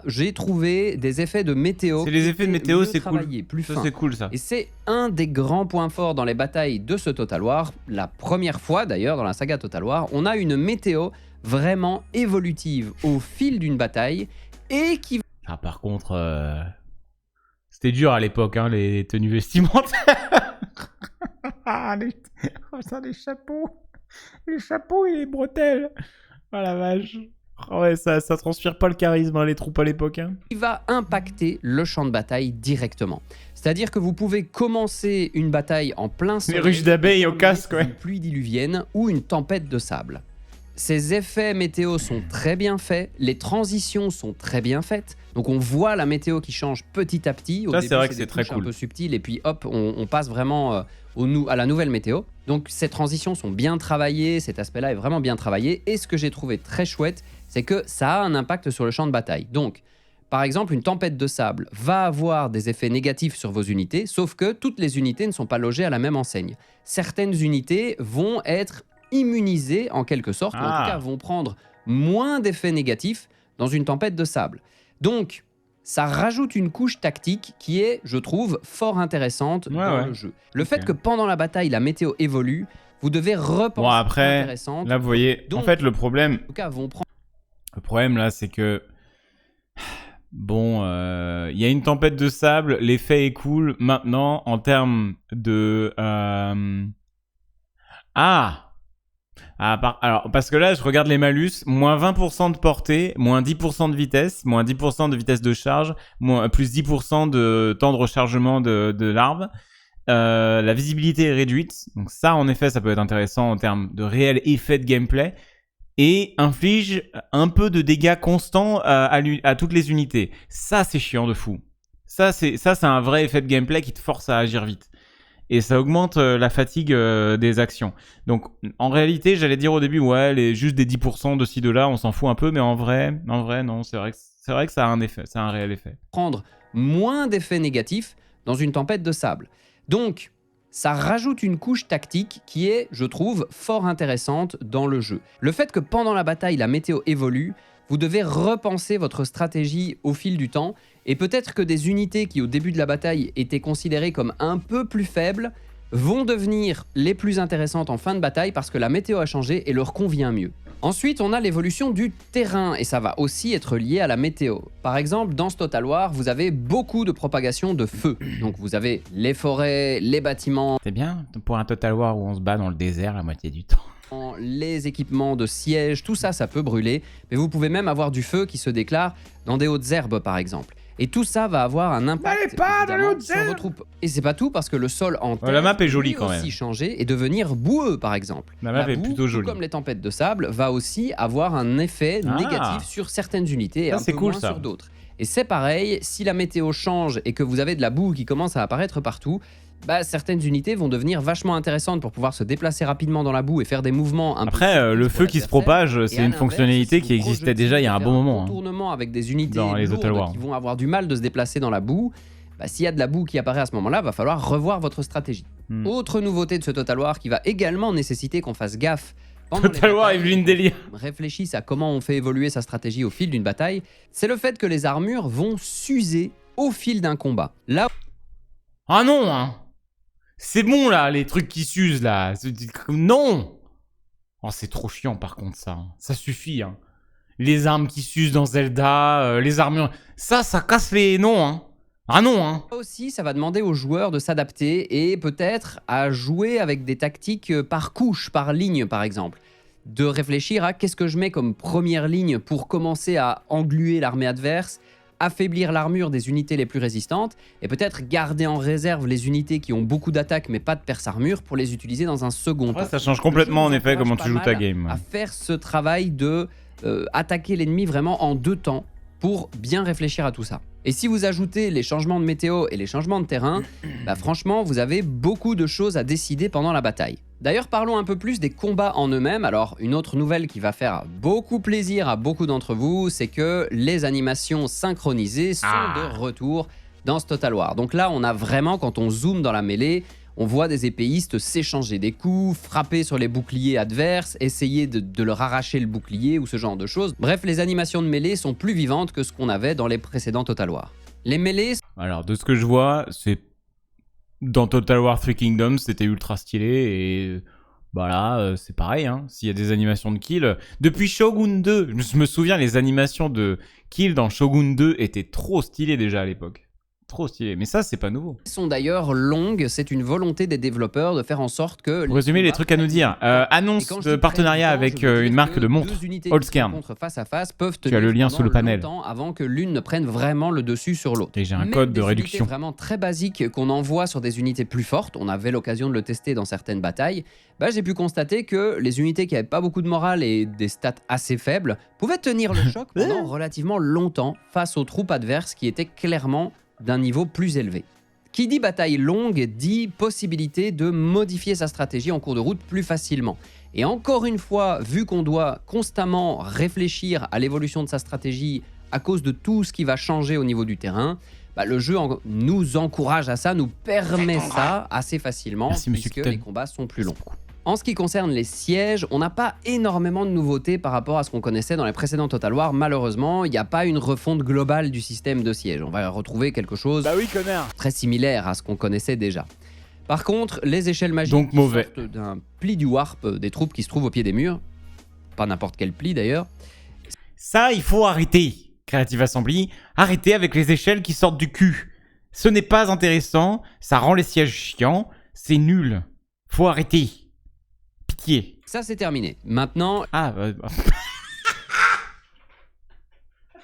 j'ai trouvé des effets de météo. C'est les effets de météo, c'est cool. Plus fin. C'est cool ça. Et c'est un des grands points forts dans les batailles de ce Total War. La première fois d'ailleurs dans la saga Total War, on a une météo vraiment évolutive au fil d'une bataille et qui... Ah par contre... C'était dur à l'époque, les tenues vestimentaires. Les chapeaux. Les chapeaux et les bretelles. Oh la vache. Oh ouais, ça transpire pas le charisme, les troupes à l'époque. Qui va impacter le champ de bataille directement. C'est-à-dire que vous pouvez commencer une bataille en plein soleil. Les ruches d'abeilles au casque, ouais. Une pluie diluvienne ou une tempête de sable. ces effets météo sont très bien faits, les transitions sont très bien faites. Donc on voit la météo qui change petit à petit. Au Ça, début, c'est vrai que des c'est très touches cool. un peu subtiles et puis hop, on passe vraiment à la nouvelle météo. Donc ces transitions sont bien travaillées, cet aspect-là est vraiment bien travaillé. Et ce que j'ai trouvé très chouette, c'est que ça a un impact sur le champ de bataille. Donc, par exemple, une tempête de sable va avoir des effets négatifs sur vos unités, sauf que toutes les unités ne sont pas logées à la même enseigne. Certaines unités vont être immunisées en quelque sorte, ou en tout cas vont prendre moins d'effets négatifs dans une tempête de sable. Donc, ça rajoute une couche tactique qui est, je trouve, fort intéressante dans le jeu. Le fait que pendant la bataille, la météo évolue, vous devez repenser. Bon, après, intéressante. là, vous voyez, Donc, en fait, le problème... En tout cas, vont prendre... Le problème, là, c'est que... Bon, il y a une tempête de sable, l'effet est cool. Maintenant, en termes de... Alors, parce que là, je regarde les malus, moins 20% de portée, moins 10% de vitesse, moins 10% de vitesse de charge, plus 10% de temps de rechargement de l'arme. La visibilité est réduite, donc ça, en effet, ça peut être intéressant en termes de réel effet de gameplay. Et inflige un peu de dégâts constants à toutes les unités. Ça, c'est chiant de fou. Ça, c'est un vrai effet de gameplay qui te force à agir vite. Et ça augmente la fatigue des actions. Donc, en réalité, j'allais dire au début, ouais, juste des 10% de ci, de là, on s'en fout un peu, mais en vrai, non, c'est vrai que ça a un effet, ça a un réel effet. Prendre moins d'effets négatifs dans une tempête de sable. Donc, ça rajoute une couche tactique qui est, je trouve, fort intéressante dans le jeu. Le fait que pendant la bataille, la météo évolue, vous devez repenser votre stratégie au fil du temps, et peut-être que des unités qui au début de la bataille étaient considérées comme un peu plus faibles vont devenir les plus intéressantes en fin de bataille parce que la météo a changé et leur convient mieux. Ensuite, on a l'évolution du terrain et ça va aussi être lié à la météo. Par exemple, dans ce Total War, vous avez beaucoup de propagation de feu. Donc vous avez les forêts, les bâtiments... C'est bien pour un Total War où on se bat dans le désert la moitié du temps. Les équipements de siège, tout ça, ça peut brûler. Mais vous pouvez même avoir du feu qui se déclare dans des hautes herbes, par exemple. Et tout ça va avoir un impact sur vos troupes. Et c'est pas tout parce que le sol en terre la map est jolie peut quand aussi même. changer et devenir boueux par exemple. La map est boue, plutôt jolie. tout comme les tempêtes de sable, va aussi avoir un effet négatif sur certaines unités et ça, un peu cool, moins sur d'autres. Et c'est pareil, si la météo change et que vous avez de la boue qui commence à apparaître partout, certaines unités vont devenir vachement intéressantes pour pouvoir se déplacer rapidement dans la boue et faire des mouvements un peu... Après, le feu qui se propage, c'est une fonctionnalité qui existait déjà il y a un bon moment. Contournement avec des unités dans les Total War qui vont avoir du mal de se déplacer dans la boue. S'il y a de la boue qui apparaît à ce moment-là, va falloir revoir votre stratégie. Autre nouveauté de ce Total War qui va également nécessiter qu'on fasse gaffe pendant Total War Evelyn Delia réfléchisse à comment on fait évoluer sa stratégie au fil d'une bataille, c'est le fait que les armures vont s'user au fil d'un combat. Là... Ah non, hein. C'est bon là, les trucs qui s'usent là. Non. Oh, c'est trop chiant par contre ça. Ça suffit. Hein. Les armes qui s'usent dans Zelda, les armures... Ça casse les... Non, hein. Ah non, hein. Aussi, ça va demander aux joueurs de s'adapter et peut-être à jouer avec des tactiques par couche, par ligne par exemple. De réfléchir à qu'est-ce que je mets comme première ligne pour commencer à engluer l'armée adverse, affaiblir l'armure des unités les plus résistantes et peut-être garder en réserve les unités qui ont beaucoup d'attaques mais pas de perce-armure pour les utiliser dans un second temps. Ça change complètement en effet comment tu joues ta game. À faire ce travail de attaquer l'ennemi vraiment en 2 temps pour bien réfléchir à tout ça. Et si vous ajoutez les changements de météo et les changements de terrain, franchement, vous avez beaucoup de choses à décider pendant la bataille. D'ailleurs, parlons un peu plus des combats en eux-mêmes. Alors, une autre nouvelle qui va faire beaucoup plaisir à beaucoup d'entre vous, c'est que les animations synchronisées sont de retour dans ce Total War. Donc là, on a vraiment, quand on zoome dans la mêlée, on voit des épéistes s'échanger des coups, frapper sur les boucliers adverses, essayer de leur arracher le bouclier ou ce genre de choses. Bref, les animations de mêlée sont plus vivantes que ce qu'on avait dans les précédents Total War. Les mêlées... Alors, de ce que je vois, c'est... Dans Total War 3 Kingdoms, c'était ultra stylé et... Voilà, c'est pareil, hein. S'il y a des animations de kill... Depuis Shogun 2, je me souviens, les animations de kill dans Shogun 2 étaient trop stylées déjà à l'époque. trop stylé. Mais ça, c'est pas nouveau. Sont d'ailleurs longues, c'est une volonté des développeurs de faire en sorte que... Pour résumer, les trucs à nous dire. Annonce de partenariat avec une marque de montres, Holzkern. Face à face peuvent Tu as le lien sous le panel. Avant que l'une ne prenne vraiment le dessus sur l'autre. Et j'ai un code de réduction. Vraiment très basique qu'on envoie sur des unités plus fortes. On avait l'occasion de le tester dans certaines batailles. Bah, j'ai pu constater que les unités qui n'avaient pas beaucoup de morale et des stats assez faibles pouvaient tenir le choc pendant relativement longtemps face aux troupes adverses qui étaient clairement d'un niveau plus élevé. Qui dit bataille longue dit possibilité de modifier sa stratégie en cours de route plus facilement. Et encore une fois, vu qu'on doit constamment réfléchir à l'évolution de sa stratégie à cause de tout ce qui va changer au niveau du terrain, bah, le jeu nous encourage à ça, nous permet ça assez facilement. Merci, puisque les combats sont plus longs. En ce qui concerne les sièges, on n'a pas énormément de nouveautés par rapport à ce qu'on connaissait dans les précédents Total War. Malheureusement, il n'y a pas une refonte globale du système de siège. On va retrouver quelque chose très similaire à ce qu'on connaissait déjà. Par contre, les échelles magiques donc mauvais. sortent d'un pli du warp des troupes qui se trouvent au pied des murs. Pas n'importe quel pli d'ailleurs. Ça, il faut arrêter, Creative Assembly. Arrêtez avec les échelles qui sortent du cul. Ce n'est pas intéressant, ça rend les sièges chiants, c'est nul. Faut arrêter. Pitié. Ça, c'est terminé. Maintenant... Ah, je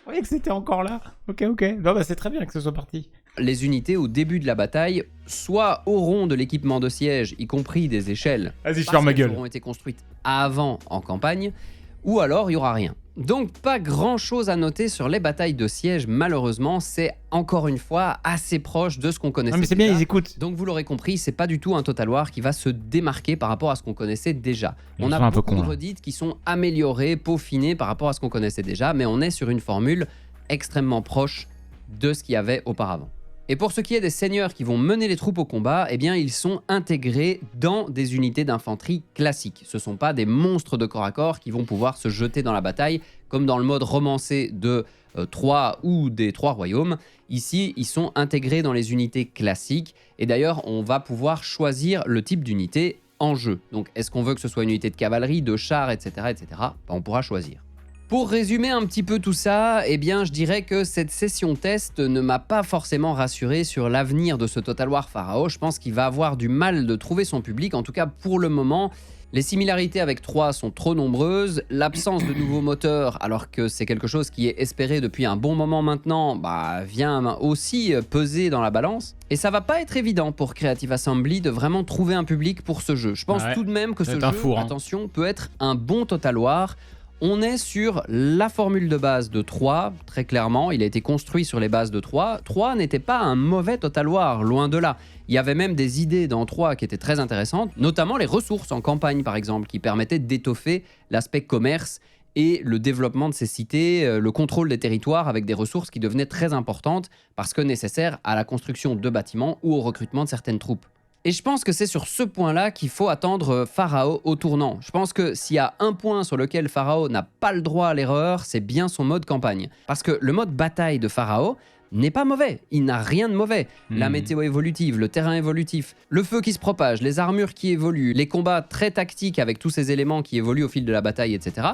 croyais que c'était encore là. Ok. Non, bah c'est très bien que ce soit parti. Les unités au début de la bataille, soit auront de l'équipement de siège, y compris des échelles, vas-y, je ferme ma gueule. Auront été construites avant en campagne, ou alors il y aura rien. Donc pas grand chose à noter sur les batailles de siège, malheureusement, c'est encore une fois assez proche de ce qu'on connaissait. Non mais c'est bien, ils écoutent. Donc vous l'aurez compris, c'est pas du tout un Total War qui va se démarquer par rapport à ce qu'on connaissait déjà. On a beaucoup de redites qui sont améliorées, peaufinées par rapport à ce qu'on connaissait déjà, mais on est sur une formule extrêmement proche de ce qu'il y avait auparavant. Et pour ce qui est des seigneurs qui vont mener les troupes au combat, eh bien ils sont intégrés dans des unités d'infanterie classiques. Ce ne sont pas des monstres de corps à corps qui vont pouvoir se jeter dans la bataille, comme dans le mode romancé de 3 ou des 3 royaumes. Ici, ils sont intégrés dans les unités classiques, et d'ailleurs on va pouvoir choisir le type d'unité en jeu. Donc est-ce qu'on veut que ce soit une unité de cavalerie, de chars, etc. Ben, on pourra choisir. Pour résumer un petit peu tout ça, eh bien, je dirais que cette session test ne m'a pas forcément rassuré sur l'avenir de ce Total War Pharaoh. Je pense qu'il va avoir du mal de trouver son public, en tout cas pour le moment. Les similarités avec 3 sont trop nombreuses, l'absence de nouveaux moteurs, alors que c'est quelque chose qui est espéré depuis un bon moment maintenant, bah, vient aussi peser dans la balance. Et ça va pas être évident pour Creative Assembly de vraiment trouver un public pour ce jeu. Je pense tout de même que ce jeu, attention, peut être un bon Total War. On est sur la formule de base de 3, très clairement, il a été construit sur les bases de 3. 3 n'était pas un mauvais Total War, loin de là. Il y avait même des idées dans 3 qui étaient très intéressantes, notamment les ressources en campagne par exemple, qui permettaient d'étoffer l'aspect commerce et le développement de ces cités, le contrôle des territoires avec des ressources qui devenaient très importantes parce que nécessaires à la construction de bâtiments ou au recrutement de certaines troupes. Et je pense que c'est sur ce point-là qu'il faut attendre Pharaoh au tournant. Je pense que s'il y a un point sur lequel Pharaoh n'a pas le droit à l'erreur, c'est bien son mode campagne. Parce que le mode bataille de Pharaoh n'est pas mauvais, il n'a rien de mauvais. La météo évolutive, le terrain évolutif, le feu qui se propage, les armures qui évoluent, les combats très tactiques avec tous ces éléments qui évoluent au fil de la bataille, etc.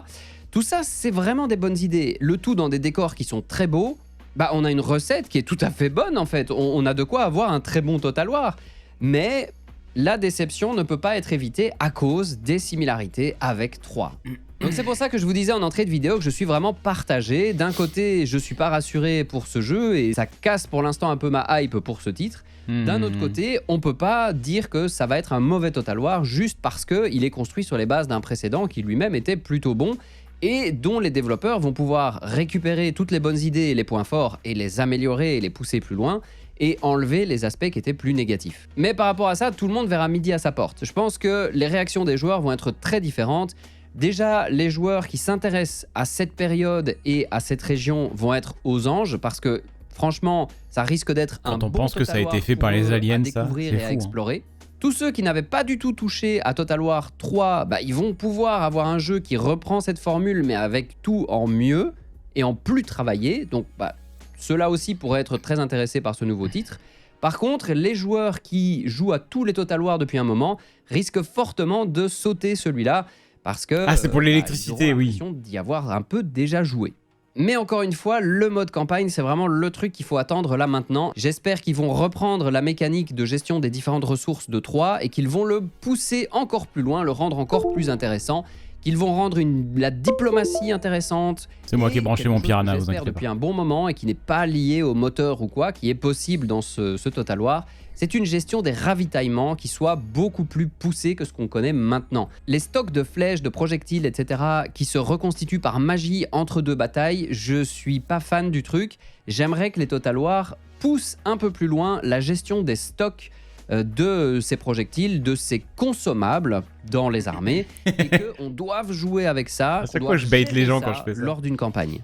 Tout ça, c'est vraiment des bonnes idées. Le tout dans des décors qui sont très beaux. Bah, on a une recette qui est tout à fait bonne en fait. On a de quoi avoir un très bon Total War. Mais la déception ne peut pas être évitée à cause des similarités avec 3. Donc c'est pour ça que je vous disais en entrée de vidéo que je suis vraiment partagé. D'un côté, je suis pas rassuré pour ce jeu et ça casse pour l'instant un peu ma hype pour ce titre. D'un autre côté, on peut pas dire que ça va être un mauvais Total War juste parce qu'il est construit sur les bases d'un précédent qui lui-même était plutôt bon et dont les développeurs vont pouvoir récupérer toutes les bonnes idées et les points forts et les améliorer et les pousser plus loin et enlever les aspects qui étaient plus négatifs. Mais par rapport à ça, tout le monde verra midi à sa porte. Je pense que les réactions des joueurs vont être très différentes. Déjà, les joueurs qui s'intéressent à cette période et à cette région vont être aux anges parce que franchement, ça risque d'être un bon Total War. Quand on pense que ça a été fait par les aliens, ça, c'est fou, et à explorer. Tous ceux qui n'avaient pas du tout touché à Total War 3, bah, ils vont pouvoir avoir un jeu qui reprend cette formule mais avec tout en mieux et en plus travaillé. Donc, bah, ceux-là aussi pourraient être très intéressés par ce nouveau titre. Par contre, les joueurs qui jouent à tous les Total War depuis un moment risquent fortement de sauter celui-là parce que c'est pour l'électricité, ils auront l'impression d'y avoir un peu déjà joué. Mais encore une fois, le mode campagne, c'est vraiment le truc qu'il faut attendre là maintenant. J'espère qu'ils vont reprendre la mécanique de gestion des différentes ressources de 3 et qu'ils vont le pousser encore plus loin, le rendre encore plus intéressant, qu'ils vont rendre la diplomatie intéressante. C'est moi qui ai branché mon piranha, vous j'espère inquiétez depuis pas. un bon moment et qui n'est pas lié au moteur ou quoi, qui est possible dans ce Total War. C'est une gestion des ravitaillements qui soit beaucoup plus poussée que ce qu'on connaît maintenant. Les stocks de flèches, de projectiles, etc. qui se reconstituent par magie entre deux batailles, je suis pas fan du truc. J'aimerais que les Total War poussent un peu plus loin la gestion des stocks de ces projectiles, de ces consommables dans les armées, et qu'on doive jouer avec ça. À chaque fois, je bait les gens quand je fais ça. Lors d'une campagne.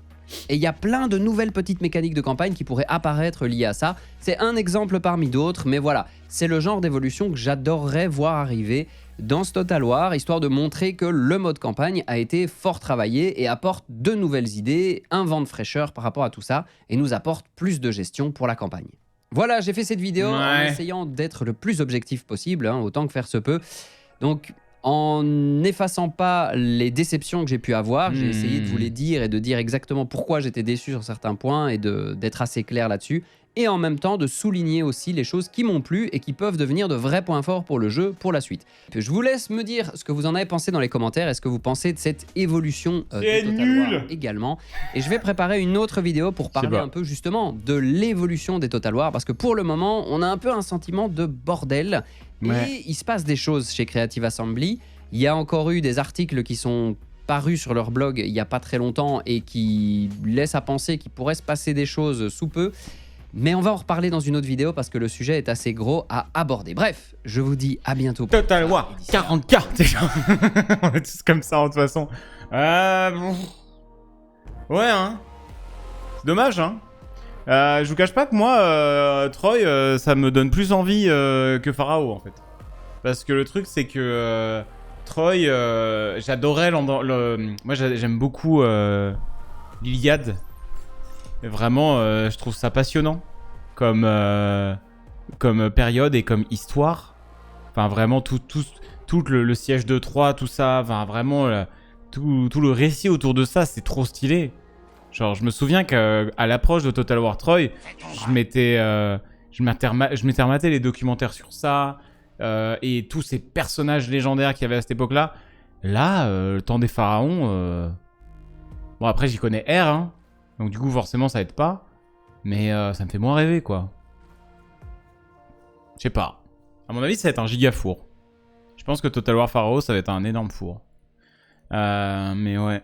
Et il y a plein de nouvelles petites mécaniques de campagne qui pourraient apparaître liées à ça. C'est un exemple parmi d'autres, mais voilà, c'est le genre d'évolution que j'adorerais voir arriver dans ce Total War, histoire de montrer que le mode campagne a été fort travaillé et apporte de nouvelles idées, un vent de fraîcheur par rapport à tout ça, et nous apporte plus de gestion pour la campagne. Voilà, j'ai fait cette vidéo en essayant d'être le plus objectif possible, hein, autant que faire se peut. Donc, en n'effaçant pas les déceptions que j'ai pu avoir, j'ai essayé de vous les dire et de dire exactement pourquoi j'étais déçu sur certains points et d'être assez clair là-dessus. Et en même temps de souligner aussi les choses qui m'ont plu et qui peuvent devenir de vrais points forts pour le jeu pour la suite. Je vous laisse me dire ce que vous en avez pensé dans les commentaires. Est-ce que vous pensez de cette évolution de Total War également? Et je vais préparer une autre vidéo pour parler un peu justement de l'évolution des Total War, parce que pour le moment, on a un peu un sentiment de bordel. Et il se passe des choses chez Creative Assembly. Il y a encore eu des articles qui sont parus sur leur blog il n'y a pas très longtemps et qui laissent à penser qu'il pourrait se passer des choses sous peu. Mais on va en reparler dans une autre vidéo parce que le sujet est assez gros à aborder. Bref, je vous dis à bientôt. Total War 40K déjà. On est tous comme ça de toute façon. Ouais, hein. C'est dommage, hein. Je vous cache pas que moi, Troy, ça me donne plus envie que Pharaoh en fait. Parce que le truc, c'est que Troy, j'adorais moi j'aime beaucoup l'Iliade. Vraiment, je trouve ça passionnant comme période et comme histoire. Enfin, vraiment, tout le siège de Troie, tout ça, enfin, vraiment, tout le récit autour de ça, c'est trop stylé. Genre, je me souviens qu'à l'approche de Total War Troy, je m'étais rematé les documentaires sur ça, et tous ces personnages légendaires qu'il y avait à cette époque-là. Là, le temps des pharaons... Bon, après, j'y connais R, hein. Donc du coup, forcément, ça aide pas. Mais ça me fait moins rêver, quoi. Je sais pas. À mon avis, ça va être un giga four. Je pense que Total War Pharaoh, ça va être un énorme four. Mais ouais.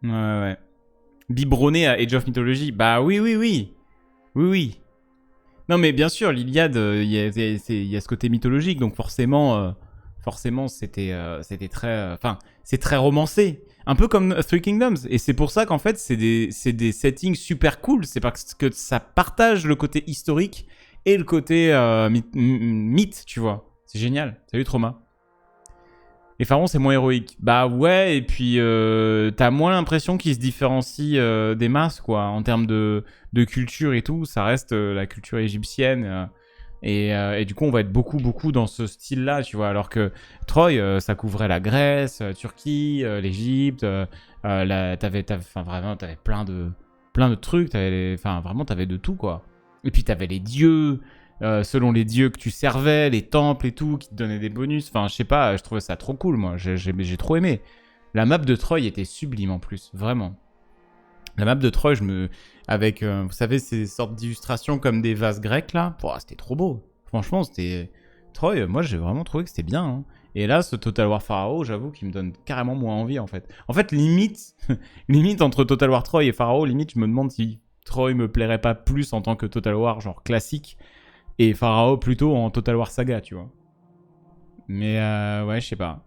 Ouais. Biberonné à Age of Mythology. Bah oui. Oui. Non, mais bien sûr, l'Iliade, il y a ce côté mythologique. Donc forcément, c'était très... Enfin, c'est très romancé. Un peu comme Three Kingdoms. Et c'est pour ça qu'en fait, c'est des settings super cool. C'est parce que ça partage le côté historique et le côté mythe, tu vois. C'est génial. Salut Trauma. Les pharaons, c'est moins héroïque. Bah ouais, et puis t'as moins l'impression qu'ils se différencient des masses, quoi. En termes de culture et tout, ça reste la culture égyptienne. Et du coup, on va être beaucoup dans ce style-là, tu vois. Alors que Troy, ça couvrait la Grèce, Turquie, l'Égypte. T'avais plein de trucs. Vraiment, t'avais de tout, quoi. Et puis, t'avais les dieux, selon les dieux que tu servais, les temples et tout, qui te donnaient des bonus. Enfin, je sais pas, je trouvais ça trop cool, moi. J'ai trop aimé. La map de Troy était sublime, en plus. Vraiment. La map de Troy, avec, vous savez, ces sortes d'illustrations comme des vases grecs, là. C'était trop beau. Franchement, c'était... Troy, moi, j'ai vraiment trouvé que c'était bien. Hein. Et là, ce Total War Pharaoh, j'avoue qu'il me donne carrément moins envie, en fait. En fait, limite entre Total War Troy et Pharaoh, limite, je me demande si Troy me plairait pas plus en tant que Total War, genre classique, et Pharaoh plutôt en Total War Saga, tu vois. Mais, ouais, je sais pas.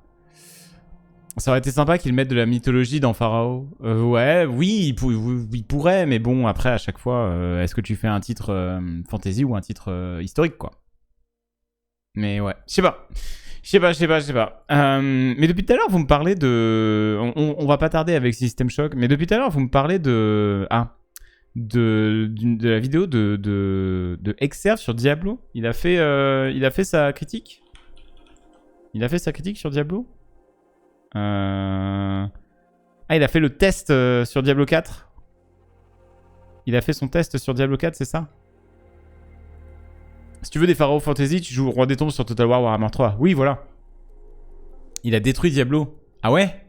Ça aurait été sympa qu'ils mettent de la mythologie dans Pharaoh. Oui, il pourrait, mais bon, après, à chaque fois, est-ce que tu fais un titre fantasy ou un titre historique, quoi. Mais ouais, je sais pas. Mais depuis tout à l'heure, vous me parlez de... On va pas tarder avec System Shock, mais depuis tout à l'heure, vous me parlez de... de la vidéo de Exerve sur Diablo. Il a fait sa critique. Il a fait sa critique sur Diablo. Ah, il a fait le test sur Diablo 4. Il a fait son test sur Diablo 4, c'est ça? Si tu veux des Pharaoh Fantasy, tu joues Roi des Tombes sur Total War Warhammer 3. Oui, voilà. Il a détruit Diablo. Ah ouais?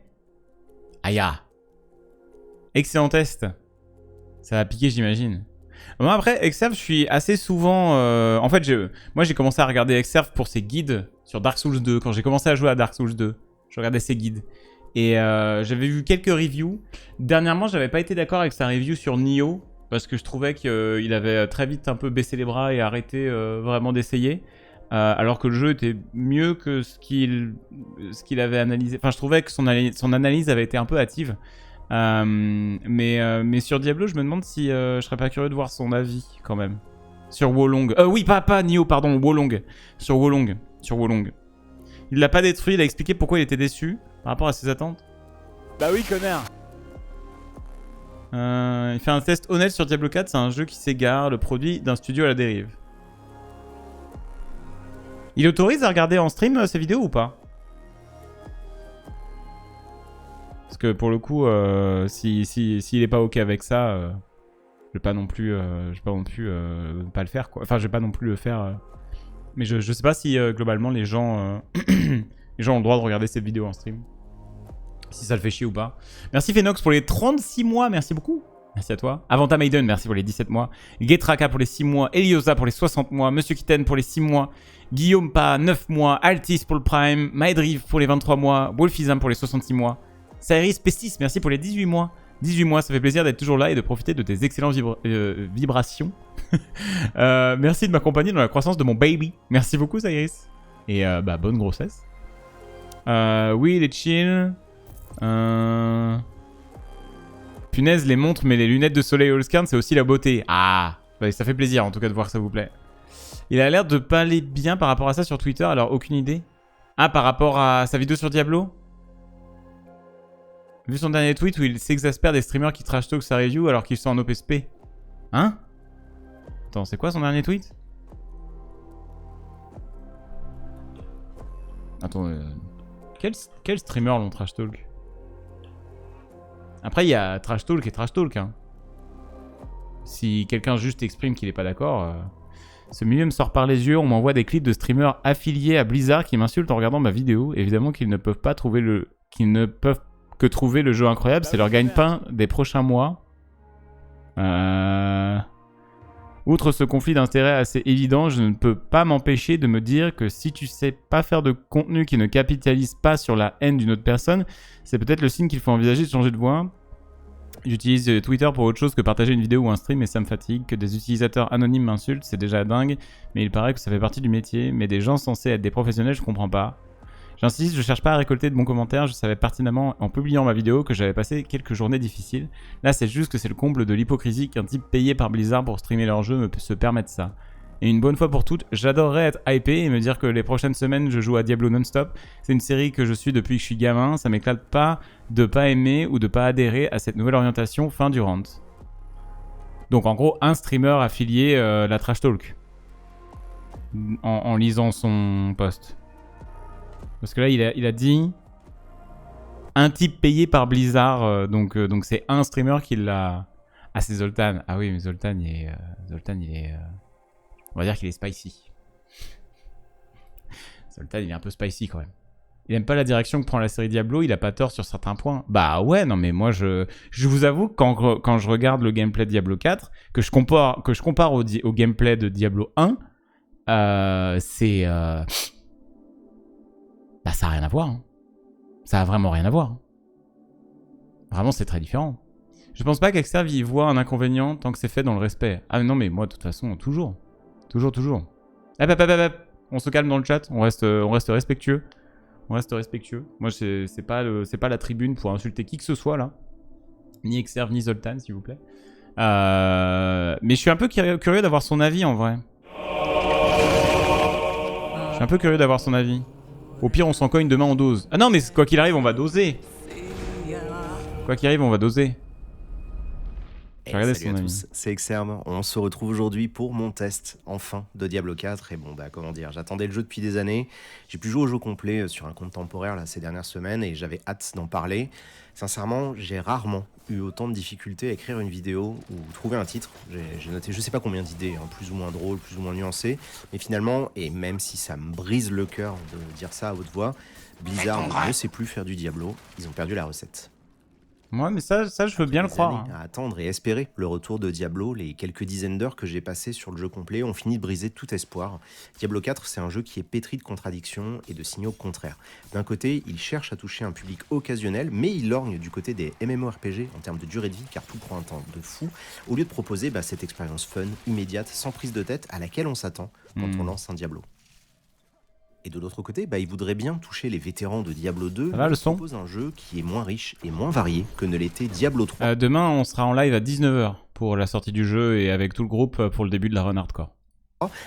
Aïe. Excellent test. Ça va piquer, j'imagine. Moi, après, Exerve, je suis assez souvent... En fait, moi, j'ai commencé à regarder Exerve pour ses guides sur Dark Souls 2. Quand j'ai commencé à jouer à Dark Souls 2, je regardais ses guides. Et j'avais vu quelques reviews. Dernièrement, j'avais pas été d'accord avec sa review sur Nioh, parce que je trouvais qu'il avait très vite un peu baissé les bras et arrêté vraiment d'essayer. Alors que le jeu était mieux que ce qu'il avait analysé. Enfin, je trouvais que son analyse avait été un peu hâtive. Mais sur Diablo, je me demande si je serais pas curieux de voir son avis quand même. Sur Wolong. Oui, pas Nioh, pardon, Wolong. Sur Wolong. Il l'a pas détruit, il a expliqué pourquoi il était déçu par rapport à ses attentes. Bah oui, connard. Il fait un test honnête sur Diablo 4, c'est un jeu qui s'égare, le produit d'un studio à la dérive. Il autorise à regarder en stream ces vidéos ou pas? Parce que pour le coup, s'il est pas ok avec ça, je vais pas non plus, pas le faire quoi. Enfin, je vais pas non plus le faire. Mais je sais pas si globalement les gens, les gens ont le droit de regarder cette vidéo en stream. Si ça le fait chier ou pas. Merci Phenox pour les 36 mois, merci beaucoup. Merci à toi. Avanta Maiden, merci pour les 17 mois. Getraka pour les 6 mois. Eliosa pour les 60 mois. Monsieur Kitten pour les 6 mois. Guillaume Pa, 9 mois. Altis pour le Prime. Maedrive pour les 23 mois. Wolfizam pour les 66 mois. Cyrus P6, merci pour les 18 mois. 18 mois, ça fait plaisir d'être toujours là et de profiter de tes excellentes vibrations. Merci de m'accompagner dans la croissance de mon baby. Merci beaucoup, Cyrus. Et bonne grossesse. Oui, les chill. Punaise, les montres, mais les lunettes de soleil Allscan, c'est aussi la beauté. Ah, bah, ça fait plaisir en tout cas de voir que ça vous plaît. Il a l'air de pas aller bien par rapport à ça sur Twitter, alors aucune idée. Ah, par rapport à sa vidéo sur Diablo? Vu son dernier tweet où il s'exaspère des streamers qui trash talk sa review alors qu'ils sont en OPSP. Hein? Attends, c'est quoi son dernier tweet? Attends, quel streamer l'ont trash talk? Après, il y a trash talk et trash talk. Hein. Si quelqu'un juste exprime qu'il est pas d'accord, ce milieu me sort par les yeux. On m'envoie des clips de streamers affiliés à Blizzard qui m'insultent en regardant ma vidéo. Évidemment qu'ils ne peuvent pas trouver que trouver le jeu incroyable, c'est leur gagne-pain des prochains mois. Outre ce conflit d'intérêts assez évident, je ne peux pas m'empêcher de me dire que si tu sais pas faire de contenu qui ne capitalise pas sur la haine d'une autre personne, c'est peut-être le signe qu'il faut envisager de changer de voie. J'utilise Twitter pour autre chose que partager une vidéo ou un stream et ça me fatigue. Que des utilisateurs anonymes m'insultent, c'est déjà dingue, mais il paraît que ça fait partie du métier. Mais des gens censés être des professionnels, je comprends pas. J'insiste, je cherche pas à récolter de bons commentaires, je savais pertinemment en publiant ma vidéo que j'avais passé quelques journées difficiles. Là, c'est juste que c'est le comble de l'hypocrisie qu'un type payé par Blizzard pour streamer leur jeu se permette ça. Et une bonne fois pour toutes, j'adorerais être hypé et me dire que les prochaines semaines, je joue à Diablo non-stop. C'est une série que je suis depuis que je suis gamin, ça m'éclate pas de pas aimer ou de pas adhérer à cette nouvelle orientation fin du rant. Donc en gros, un streamer affilié la Trash Talk. En lisant son post. Parce que là, il a dit un type payé par Blizzard, donc c'est un streamer qui l'a... Ah, c'est Zoltan. Ah oui, mais Zoltan, il est... On va dire qu'il est spicy. Zoltan, il est un peu spicy quand même. Il aime pas la direction que prend la série Diablo, il a pas tort sur certains points. Bah ouais, non mais moi je vous avoue que quand je regarde le gameplay de Diablo 4, que je compare au gameplay de Diablo 1, c'est... Bah ça a rien à voir. Hein. Ça a vraiment rien à voir. Hein. Vraiment, c'est très différent. Je pense pas qu'Exerve y voit un inconvénient tant que c'est fait dans le respect. Ah non, mais moi, de toute façon, toujours. Toujours. Hop. On se calme dans le chat. On reste respectueux. Moi, c'est pas la tribune pour insulter qui que ce soit, là. Ni Exerve, ni Zoltan, s'il vous plaît. Mais je suis un peu curieux d'avoir son avis, en vrai. Je suis un peu curieux d'avoir son avis. Au pire, on s'en cogne demain, on dose. Ah non, mais quoi qu'il arrive, on va doser. J'ai regardé Salut son à avis. tous, c'est Exerme. On se retrouve aujourd'hui pour mon test, enfin, de Diablo 4. Et bon, bah, comment dire, j'attendais le jeu depuis des années. J'ai pu jouer au jeu complet sur un compte temporaire là, ces dernières semaines et j'avais hâte d'en parler. Sincèrement, j'ai rarement eu autant de difficultés à écrire une vidéo ou trouver un titre. J'ai noté je sais pas combien d'idées, hein, plus ou moins drôles, plus ou moins nuancées. Mais finalement, et même si ça me brise le cœur de dire ça à haute voix, Blizzard ne sait plus faire du Diablo. Ils ont perdu la recette. Ouais, mais ça je veux bien le Des croire. années à attendre et espérer le retour de Diablo, les quelques dizaines d'heures que j'ai passées sur le jeu complet ont fini de briser tout espoir. Diablo 4, c'est un jeu qui est pétri de contradictions et de signaux contraires. D'un côté, il cherche à toucher un public occasionnel, mais il lorgne du côté des MMORPG en termes de durée de vie, car tout prend un temps de fou, au lieu de proposer cette expérience fun, immédiate, sans prise de tête, à laquelle on s'attend quand on lance un Diablo. Et de l'autre côté, il voudrait bien toucher les vétérans de Diablo 2, Ça va, mais le il son propose un jeu qui est moins riche et moins varié que ne l'était Diablo 3. Demain, on sera en live à 19h pour la sortie du jeu et avec tout le groupe pour le début de la run hardcore.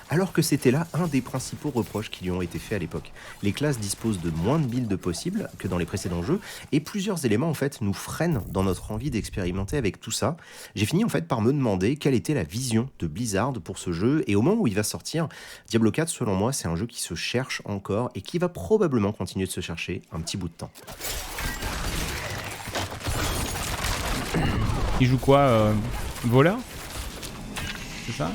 Alors que c'était là un des principaux reproches qui lui ont été faits à l'époque. Les classes disposent de moins de builds possibles que dans les précédents jeux, et plusieurs éléments en fait nous freinent dans notre envie d'expérimenter avec tout ça. J'ai fini en fait par me demander quelle était la vision de Blizzard pour ce jeu, et au moment où il va sortir, Diablo 4 selon moi c'est un jeu qui se cherche encore, et qui va probablement continuer de se chercher un petit bout de temps. Il joue quoi voleur? C'est ça?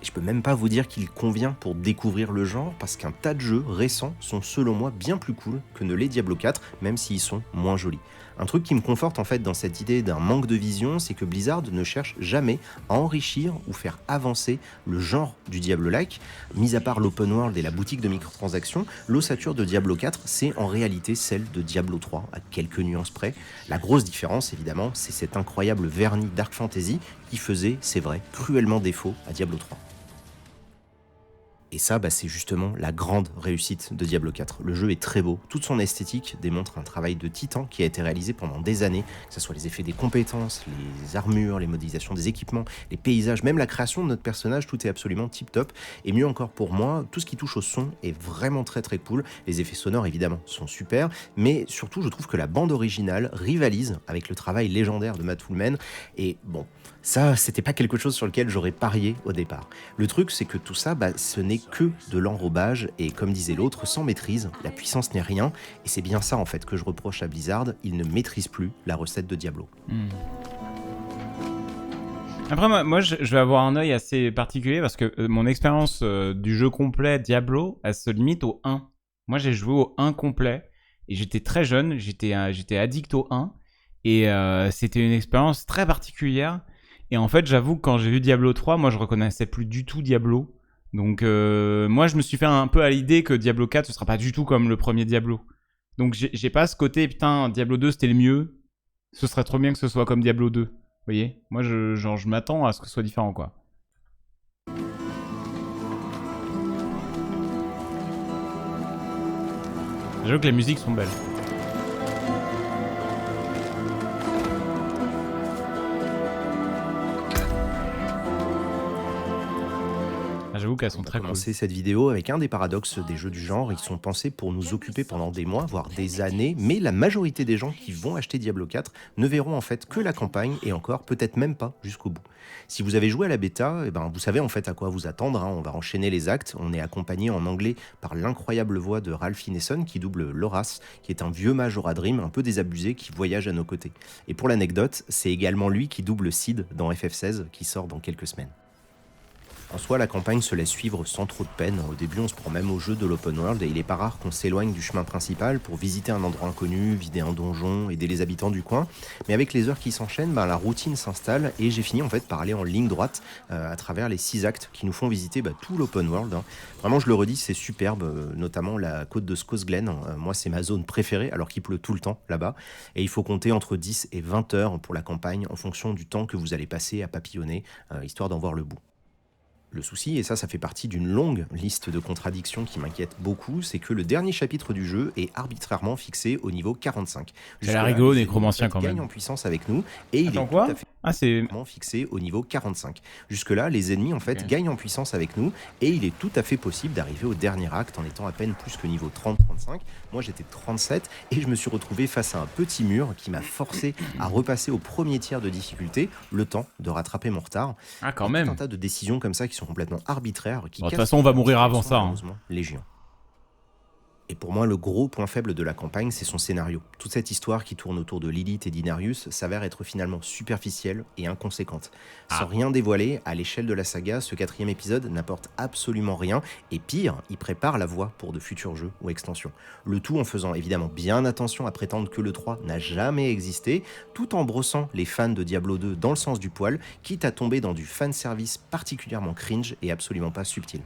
Et je peux même pas vous dire qu'il convient pour découvrir le genre, parce qu'un tas de jeux récents sont selon moi bien plus cool que ne l'est Diablo 4, même s'ils sont moins jolis. Un truc qui me conforte en fait dans cette idée d'un manque de vision, c'est que Blizzard ne cherche jamais à enrichir ou faire avancer le genre du Diablo-like. Mis à part l'open world et la boutique de microtransactions, l'ossature de Diablo 4, c'est en réalité celle de Diablo 3, à quelques nuances près. La grosse différence, évidemment, c'est cet incroyable vernis Dark Fantasy qui faisait, c'est vrai, cruellement défaut à Diablo 3. Et ça, c'est justement la grande réussite de Diablo 4. Le jeu est très beau, toute son esthétique démontre un travail de titan qui a été réalisé pendant des années, que ce soit les effets des compétences, les armures, les modélisations des équipements, les paysages, même la création de notre personnage, tout est absolument tip-top. Et mieux encore pour moi, tout ce qui touche au son est vraiment très très cool. Les effets sonores, évidemment, sont super, mais surtout, je trouve que la bande originale rivalise avec le travail légendaire de Matt Fullman. Et bon, ça, c'était pas quelque chose sur lequel j'aurais parié au départ. Le truc, c'est que tout ça, ce n'est que de l'enrobage, et comme disait l'autre, sans maîtrise, la puissance n'est rien, et c'est bien ça en fait que je reproche à Blizzard, ils ne maîtrisent plus la recette de Diablo. Après, moi je vais avoir un œil assez particulier parce que mon expérience du jeu complet Diablo, elle se limite au 1. Moi j'ai joué au 1 complet, et j'étais très jeune, j'étais addict au 1, et c'était une expérience très particulière. Et en fait, j'avoue que quand j'ai vu Diablo 3, moi je reconnaissais plus du tout Diablo. Donc moi je me suis fait un peu à l'idée que Diablo 4 ce sera pas du tout comme le premier Diablo. Donc j'ai pas ce côté putain Diablo 2 c'était le mieux. Ce serait trop bien que ce soit comme Diablo 2. Vous voyez? Moi je m'attends à ce que ce soit différent quoi. J'avoue que les musiques sont belles. J'avoue qu'elles sont très cool. Commencer cette vidéo avec un des paradoxes des jeux du genre, ils sont pensés pour nous occuper pendant des mois, voire des années, mais la majorité des gens qui vont acheter Diablo 4 ne verront en fait que la campagne, et encore peut-être même pas jusqu'au bout. Si vous avez joué à la bêta, vous savez en fait à quoi vous attendre, on va enchaîner les actes, on est accompagné en anglais par l'incroyable voix de Ralph Ineson qui double Loras, qui est un vieux mage Horadrim un peu désabusé qui voyage à nos côtés. Et pour l'anecdote, c'est également lui qui double Sid dans FF16 qui sort dans quelques semaines. En soi, la campagne se laisse suivre sans trop de peine. Au début, on se prend même au jeu de l'open world et il est pas rare qu'on s'éloigne du chemin principal pour visiter un endroit inconnu, vider un donjon, aider les habitants du coin. Mais avec les heures qui s'enchaînent, la routine s'installe et j'ai fini en fait par aller en ligne droite à travers les 6 actes qui nous font visiter tout l'open world. Vraiment, je le redis, c'est superbe, notamment la côte de Skosglen. Moi, c'est ma zone préférée alors qu'il pleut tout le temps là-bas. Et il faut compter entre 10 et 20 heures pour la campagne en fonction du temps que vous allez passer à papillonner, histoire d'en voir le bout. Le souci, et ça fait partie d'une longue liste de contradictions qui m'inquiète beaucoup, c'est que le dernier chapitre du jeu est arbitrairement fixé au niveau 45. Ça a l'air rigolo, Nécromancien, quand même. Il gagne en puissance avec nous, et il est quoi tout à fait... Ah, c'est... fixé au niveau 45. Jusque-là, les ennemis en fait Ok. gagnent en puissance avec nous et il est tout à fait possible d'arriver au dernier acte en étant à peine plus que niveau 30-35. Moi j'étais 37 et je me suis retrouvé face à un petit mur qui m'a forcé à repasser au premier tiers de difficulté, le temps de rattraper mon retard. Ah, quand Et tout même. un tas de décisions comme ça qui sont complètement arbitraires. Qui Bon, de toute cassent façon, on va mourir qui avant sont ça, hein. malheureusement légion. Et pour moi, le gros point faible de la campagne, c'est son scénario. Toute cette histoire qui tourne autour de Lilith et d'Inarius s'avère être finalement superficielle et inconséquente. Sans rien dévoiler, à l'échelle de la saga, ce 4e épisode n'apporte absolument rien, et pire, il prépare la voie pour de futurs jeux ou extensions. Le tout en faisant évidemment bien attention à prétendre que le 3 n'a jamais existé, tout en brossant les fans de Diablo 2 dans le sens du poil, quitte à tomber dans du fanservice particulièrement cringe et absolument pas subtil.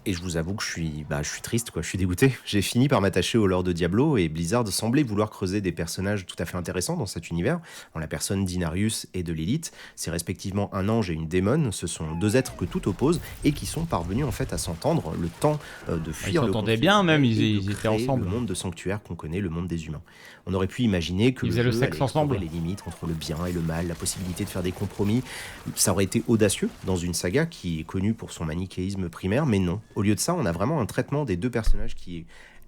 Et je vous avoue que je suis triste, quoi. Je suis dégoûté. J'ai fini par m'attacher au lore de Diablo et Blizzard semblait vouloir creuser des personnages tout à fait intéressants dans cet univers, en la personne d'Inarius et de Lilith. C'est respectivement un ange et une démone. Ce sont deux êtres que tout oppose et qui sont parvenus en fait à s'entendre le temps de fuir Ils le s'entendaient conflit bien, même, et ils de étaient créer ensemble. le monde de sanctuaire qu'on connaît, le monde des humains. On aurait pu imaginer que Ils le faisaient jeu le sexe allait explorer ensemble. les limites entre le bien et le mal, la possibilité de faire des compromis. Ça aurait été audacieux dans une saga qui est connue pour son manichéisme primaire, mais non. Au lieu de ça, on a vraiment un traitement des deux personnages qui est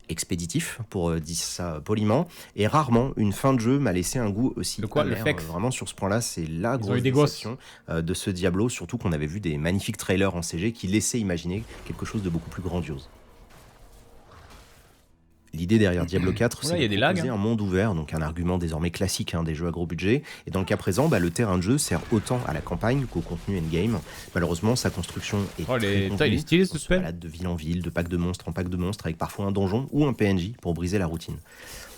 expéditif, pour dire ça poliment, et rarement une fin de jeu m'a laissé un goût aussi De quoi, le amer. sexe Vraiment sur ce point-là, c'est la Ils ont grosse eu des gosses. déception de ce Diablo, surtout qu'on avait vu des magnifiques trailers en CG qui laissaient imaginer quelque chose de beaucoup plus grandiose. L'idée derrière Diablo 4, Oula, c'est il y a de des lags, proposer hein. un monde ouvert, donc un argument désormais classique des jeux à gros budget. Et dans le cas présent, le terrain de jeu sert autant à la campagne qu'au contenu endgame. Malheureusement, sa construction est Oh, très putain, il est contenue. stylé, ce On se spell. balade de ville en ville, de pack de monstres en pack de monstres, avec parfois un donjon ou un PNJ pour briser la routine.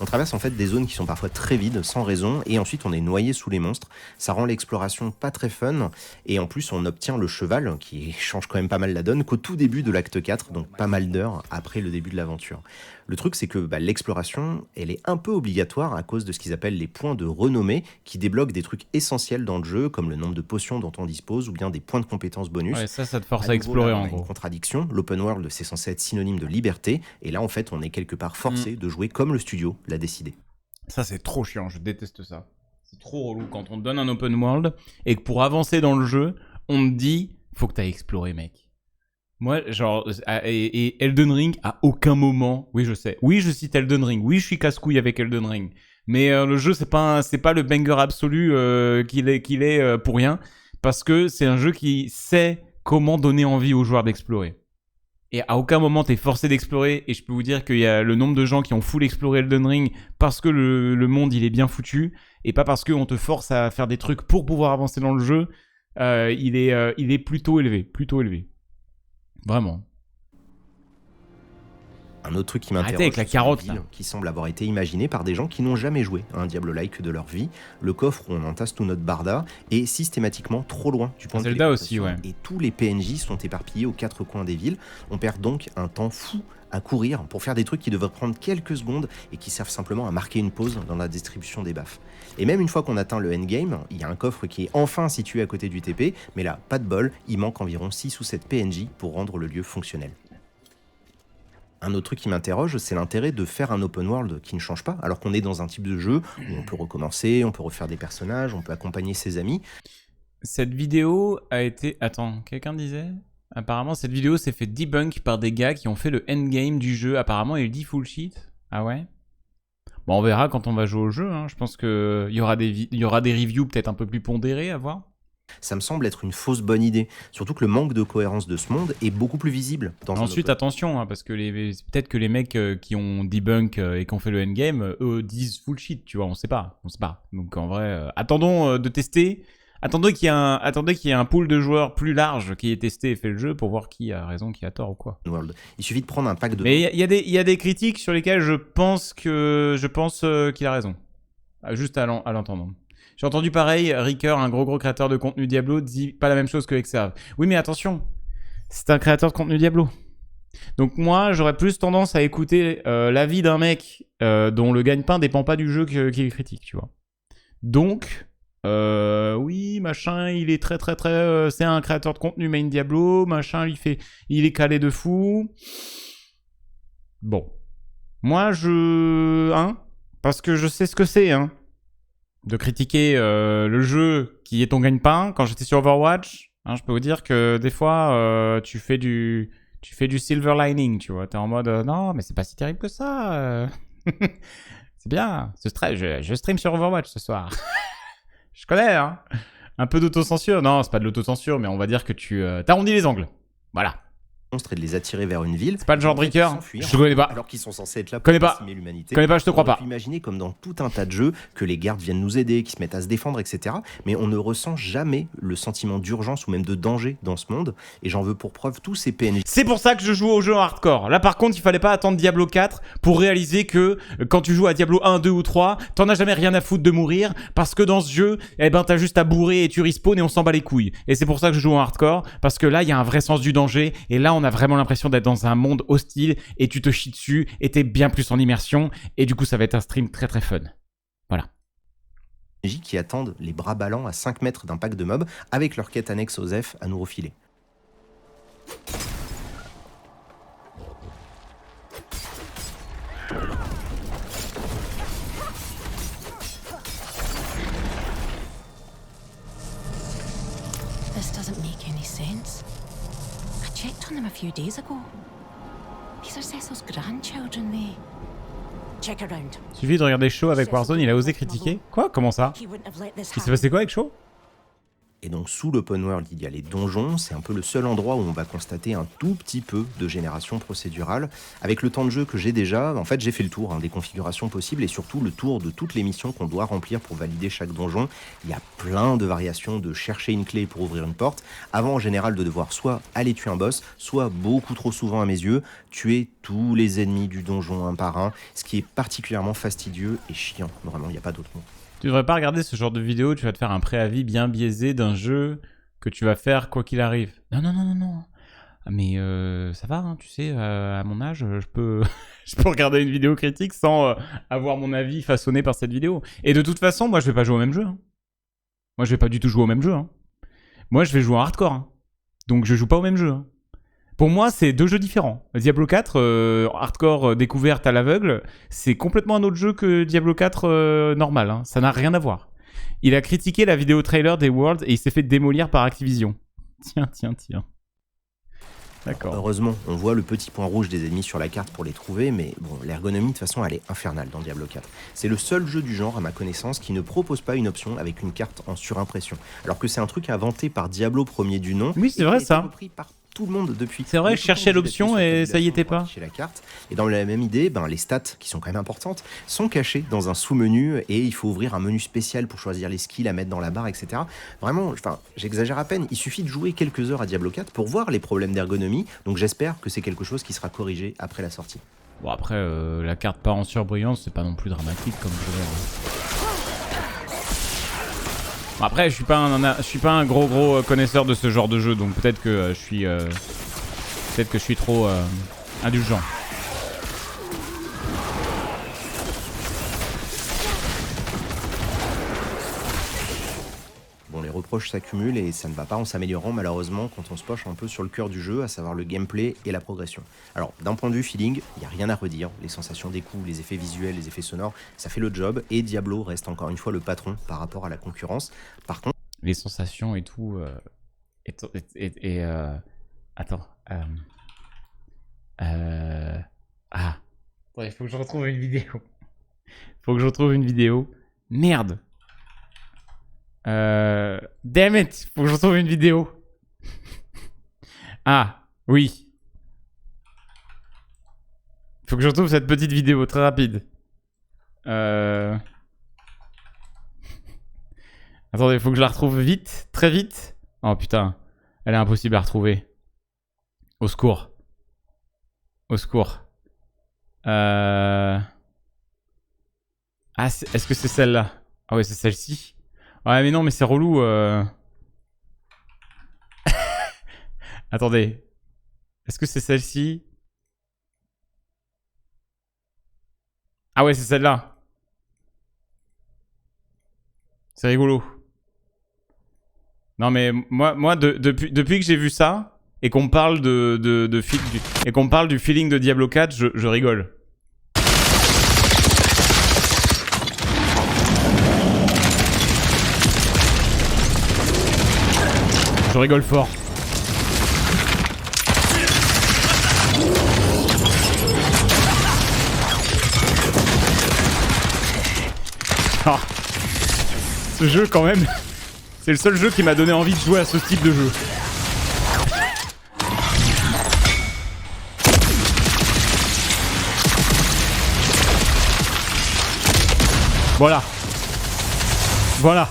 On traverse en fait des zones qui sont parfois très vides, sans raison, et ensuite on est noyé sous les monstres. Ça rend l'exploration pas très fun, et en plus on obtient le cheval, qui change quand même pas mal la donne, qu'au tout début de l'acte 4, donc pas mal d'heures après le début de l'aventure. Le truc, c'est que l'exploration, elle est un peu obligatoire à cause de ce qu'ils appellent les points de renommée, qui débloquent des trucs essentiels dans le jeu, comme le nombre de potions dont on dispose, ou bien des points de compétences bonus. Ouais, ça te force à nouveau, explorer, là, on en a une gros. contradiction. L'open world, c'est censé être synonyme de liberté, et là, en fait, on est quelque part forcé de jouer comme le studio l'a décidé. Ça, c'est trop chiant, je déteste ça. C'est trop relou quand on te donne un open world et que pour avancer dans le jeu, on te dit faut que t'ailles explorer, mec. Moi, genre, et Elden Ring, à aucun moment, oui, je sais. Oui, je cite Elden Ring. Oui, je suis casse-couille avec Elden Ring. Mais le jeu, c'est pas le banger absolu qu'il est pour rien. Parce que c'est un jeu qui sait comment donner envie aux joueurs d'explorer. Et à aucun moment t'es forcé d'explorer, et je peux vous dire qu'il y a le nombre de gens qui ont full exploré Elden Ring parce que le monde il est bien foutu, et pas parce qu'on te force à faire des trucs pour pouvoir avancer dans le jeu. Il est plutôt élevé, vraiment. Un autre truc qui Arrêtez m'interroge, avec la ce sont carotte, des villes là. qui semblent avoir été imaginées par des gens qui n'ont jamais joué à un Diablo-like de leur vie. Le coffre où on entasse tout notre barda est systématiquement trop loin du point de vue Zelda des aussi, ouais. et tous les PNJ sont éparpillés aux quatre coins des villes. On perd donc un temps fou à courir pour faire des trucs qui devraient prendre quelques secondes et qui servent simplement à marquer une pause dans la distribution des baffes. Et même une fois qu'on atteint le endgame, il y a un coffre qui est enfin situé à côté du TP, mais là, pas de bol, il manque environ 6 ou 7 PNJ pour rendre le lieu fonctionnel. Un autre truc qui m'interroge, c'est l'intérêt de faire un open world qui ne change pas, alors qu'on est dans un type de jeu où on peut recommencer, on peut refaire des personnages, on peut accompagner ses amis. Cette vidéo a été... Attends, quelqu'un disait? Apparemment, cette vidéo s'est fait debunk par des gars qui ont fait le endgame du jeu. Apparemment, il dit full shit. Ah ouais? Bon, on verra quand on va jouer au jeu. Hein. Je pense qu'il y aura des reviews peut-être un peu plus pondérées à voir. Ça me semble être une fausse bonne idée, surtout que le manque de cohérence de ce monde est beaucoup plus visible dans Ensuite, un open. attention, hein, parce que peut-être que les mecs qui ont debunk et qui ont fait le endgame, eux disent full shit, tu vois, on sait pas. Donc en vrai, attendons de tester. Attendez qu'il y ait un pool de joueurs plus large qui ait testé et fait le jeu pour voir qui a raison, qui a tort ou quoi. World. Il suffit de prendre un pack de... Mais il y a des critiques sur lesquelles je pense qu'il a raison. Juste à l'entendre. J'ai entendu pareil, Ricker, un gros créateur de contenu Diablo, dit pas la même chose que Exerve. Oui, mais attention, c'est un créateur de contenu Diablo. Donc moi, j'aurais plus tendance à écouter l'avis d'un mec dont le gagne-pain dépend pas du jeu qu'il critique, tu vois. Donc, oui, machin, il est très, c'est un créateur de contenu main Diablo, machin, il est calé de fou. Bon. Moi, parce que je sais ce que c'est, hein. de critiquer le jeu qui est ton gagne-pain quand j'étais sur Overwatch, hein, je peux vous dire que des fois, tu fais du silver lining, tu vois. T'es en mode, non, mais c'est pas si terrible que ça. C'est bien. Je stream sur Overwatch ce soir. Je connais, hein. Un peu d'autocensure. Non, c'est pas de l'autocensure, mais on va dire que tu t'arrondis les angles. Voilà. Et de les attirer vers une ville. C'est pas le genre de Ricker. Je connais pas. Alors qu'ils sont censés être là pour Connais pas. décimer l'humanité. Connais pas, je te crois On aurait pas. pu imaginer comme dans tout un tas de jeux que les gardes viennent nous aider, qui se mettent à se défendre, etc. Mais on ne ressent jamais le sentiment d'urgence ou même de danger dans ce monde. Et j'en veux pour preuve tous ces PNJ. C'est pour ça que je joue au jeu en hardcore. Là par contre, il fallait pas attendre Diablo 4 pour réaliser que quand tu joues à Diablo 1, 2 ou 3, t'en as jamais rien à foutre de mourir parce que dans ce jeu, eh ben t'as juste à bourrer et tu respawn et on s'en bat les couilles. Et c'est pour ça que je joue en hardcore parce que là, il y a un vrai sens du danger et là, on a vraiment l'impression d'être dans un monde hostile et tu te chies dessus et t'es bien plus en immersion et du coup, ça va être un stream très très fun. Voilà. Qui attendent les bras ballants à 5 mètres d'un pack de mobs avec leur quête annexe aux F à nous refiler. This doesn't make any sense. I checked on them a few days ago. These are Cecil's grandchildren, they... Check around. Suffit de regarder Shaw avec Warzone, il a osé critiquer. Quoi? Comment ça? He wouldn't have let this Il s'est passé quoi avec Shaw? Et donc sous l'open world, il y a les donjons, c'est un peu le seul endroit où on va constater un tout petit peu de génération procédurale. Avec le temps de jeu que j'ai déjà, en fait j'ai fait le tour des configurations possibles et surtout le tour de toutes les missions qu'on doit remplir pour valider chaque donjon. Il y a plein de variations de chercher une clé pour ouvrir une porte, avant en général de devoir soit aller tuer un boss, soit beaucoup trop souvent à mes yeux, tuer tous les ennemis du donjon un par un, ce qui est particulièrement fastidieux et chiant, vraiment il n'y a pas d'autre mot. Tu devrais pas regarder ce genre de vidéo, tu vas te faire un préavis bien biaisé d'un jeu que tu vas faire quoi qu'il arrive. Non, non, non, non, non. Mais ça va, hein, tu sais, à mon âge, je peux regarder une vidéo critique sans avoir mon avis façonné par cette vidéo. Et de toute façon, moi je vais pas jouer au même jeu. Hein. Moi je vais pas du tout jouer au même jeu. Hein. Moi je vais jouer en hardcore. Hein. Donc je joue pas au même jeu. Hein. Pour moi, c'est deux jeux différents. Diablo 4, hardcore découverte à l'aveugle, c'est complètement un autre jeu que Diablo 4 normal. Hein. Ça n'a rien à voir. Il a critiqué la vidéo trailer des Worlds et il s'est fait démolir par Activision. Tiens, tiens, tiens. D'accord. Heureusement, on voit le petit point rouge des ennemis sur la carte pour les trouver, mais bon, l'ergonomie de toute façon elle est infernale dans Diablo 4. C'est le seul jeu du genre à ma connaissance qui ne propose pas une option avec une carte en surimpression. Alors que c'est un truc inventé par Diablo premier du nom. Oui, c'est vrai ça. Repris par tout le monde depuis. C'est vrai, je cherchais l'option et ça y était pas. La carte. Et dans la même idée, les stats, qui sont quand même importantes, sont cachées dans un sous-menu et il faut ouvrir un menu spécial pour choisir les skills à mettre dans la barre, etc. Vraiment, j'exagère à peine, il suffit de jouer quelques heures à Diablo 4 pour voir les problèmes d'ergonomie, donc j'espère que c'est quelque chose qui sera corrigé après la sortie. Bon après, la carte pas en surbrillance, c'est pas non plus dramatique comme jeu. Bon, après, je suis pas un gros connaisseur de ce genre de jeu, donc peut-être que je suis trop indulgent. Bon, les reproches s'accumulent et ça ne va pas en s'améliorant malheureusement quand on se penche un peu sur le cœur du jeu, à savoir le gameplay et la progression. Alors, d'un point de vue feeling, il n'y a rien à redire. Les sensations des coups, les effets visuels, les effets sonores, ça fait le job et Diablo reste encore une fois le patron par rapport à la concurrence. Par contre, les sensations et tout... Attends. Ah. Il faut que je retrouve une vidéo. Merde. Damn it. Faut que je retrouve une vidéo. Ah, oui. Faut que je retrouve cette petite vidéo très rapide. Attendez, faut que je la retrouve vite, très vite. Oh putain, elle est impossible à retrouver. Au secours. Au secours. Ah, est-ce que c'est celle-là? Ah ouais, c'est celle-ci. Ouais, mais non, mais c'est relou. Attendez. Est-ce que c'est celle-ci? Ah ouais, c'est celle-là. C'est rigolo. Non mais moi depuis que j'ai vu ça et qu'on parle qu'on parle du feeling de Diablo 4, je rigole. Je rigole fort. Ah. Ce jeu quand même, c'est le seul jeu qui m'a donné envie de jouer à ce type de jeu. Voilà. Voilà.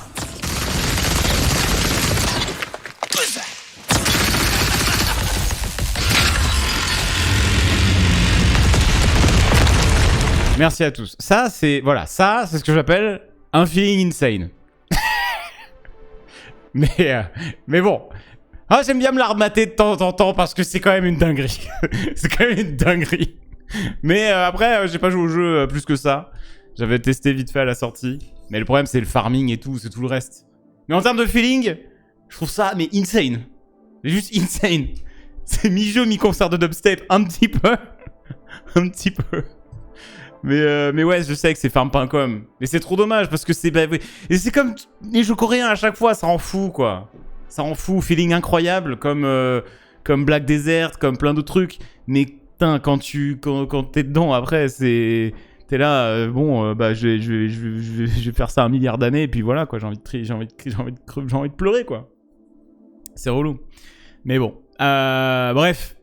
Merci à tous. Ça, c'est... Voilà, ça, c'est ce que j'appelle un feeling insane. Mais bon. Ah, j'aime bien me la remater de temps en temps parce que c'est quand même une dinguerie. C'est quand même une dinguerie. Mais après, j'ai pas joué au jeu plus que ça. J'avais testé vite fait à la sortie. Mais le problème, c'est le farming et tout, c'est tout le reste. Mais en termes de feeling, je trouve ça, mais insane. C'est juste insane. C'est mi-jeu, mi-concert de dubstep, un petit peu. Un petit peu. Mais ouais, je sais que c'est farm.com. Mais c'est trop dommage parce que c'est... Bah, et c'est comme les jeux coréens à chaque fois, ça en fout quoi. Ça en fout, feeling incroyable comme Black Desert, comme plein d'autres trucs. Mais putain, quand t'es dedans après, c'est... T'es là, bah je vais faire ça 1 milliard d'années et puis voilà quoi, j'ai envie de pleurer quoi. C'est relou. Mais bon, bref.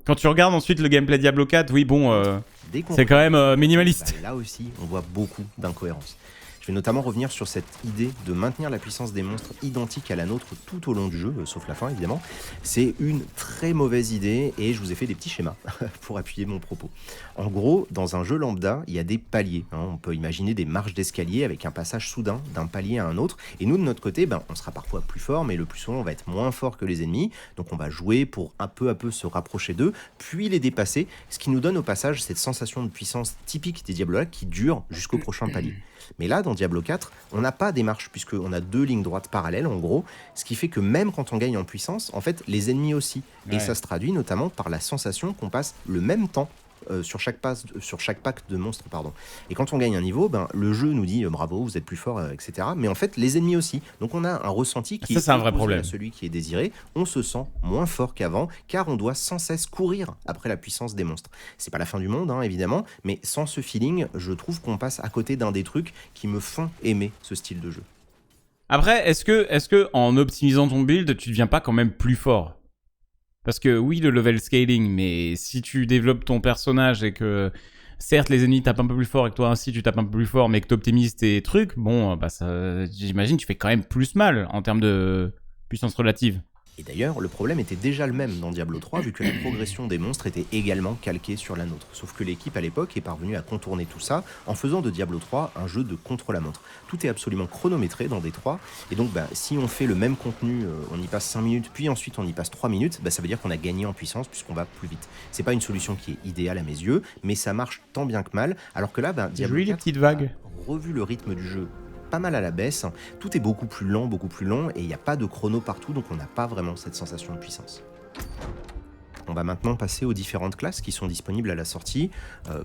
Quand tu regardes ensuite le gameplay Diablo 4, oui bon... c'est quand même minimaliste. Là aussi, on voit beaucoup d'incohérences. Je vais notamment revenir sur cette idée de maintenir la puissance des monstres identique à la nôtre tout au long du jeu, sauf la fin évidemment. C'est une très mauvaise idée et je vous ai fait des petits schémas pour appuyer mon propos. En gros, dans un jeu lambda, il y a des paliers. On peut imaginer des marches d'escalier avec un passage soudain d'un palier à un autre. Et nous, de notre côté, on sera parfois plus fort, mais le plus souvent, on va être moins fort que les ennemis. Donc on va jouer pour un peu à peu se rapprocher d'eux, puis les dépasser, ce qui nous donne au passage cette sensation de puissance typique des Diablo qui dure jusqu'au prochain palier. Mais là, dans Diablo 4, on n'a pas des marches, puisqu'on a 2 lignes droites parallèles, en gros, ce qui fait que même quand on gagne en puissance, en fait, les ennemis aussi. Ouais. Et ça se traduit notamment par la sensation qu'on passe le même temps sur chaque pack de monstres, pardon. Et quand on gagne un niveau, le jeu nous dit bravo, vous êtes plus fort, etc. Mais en fait, les ennemis aussi. Donc on a un ressenti qui est un vrai problème. À celui qui est désiré. On se sent moins fort qu'avant, car on doit sans cesse courir après la puissance des monstres. C'est pas la fin du monde, évidemment, mais sans ce feeling, je trouve qu'on passe à côté d'un des trucs qui me font aimer ce style de jeu. Après, est-ce que en optimisant ton build, tu deviens pas quand même plus fort ? Parce que oui, le level scaling, mais si tu développes ton personnage et que certes les ennemis tapent un peu plus fort et que toi ainsi tu tapes un peu plus fort, mais que tu optimises tes trucs, bon, j'imagine tu fais quand même plus mal en termes de puissance relative. Et d'ailleurs, le problème était déjà le même dans Diablo 3, vu que la progression des monstres était également calquée sur la nôtre. Sauf que l'équipe à l'époque est parvenue à contourner tout ça en faisant de Diablo 3 un jeu de contre-la-montre. Tout est absolument chronométré dans D3, et donc si on fait le même contenu, on y passe 5 minutes, puis ensuite on y passe 3 minutes, ça veut dire qu'on a gagné en puissance puisqu'on va plus vite. C'est pas une solution qui est idéale à mes yeux, mais ça marche tant bien que mal, alors que là, Diablo 4 les petites vagues. A revu le rythme du jeu pas mal à la baisse, tout est beaucoup plus lent, et il n'y a pas de chrono partout, donc on n'a pas vraiment cette sensation de puissance. On va maintenant passer aux différentes classes qui sont disponibles à la sortie.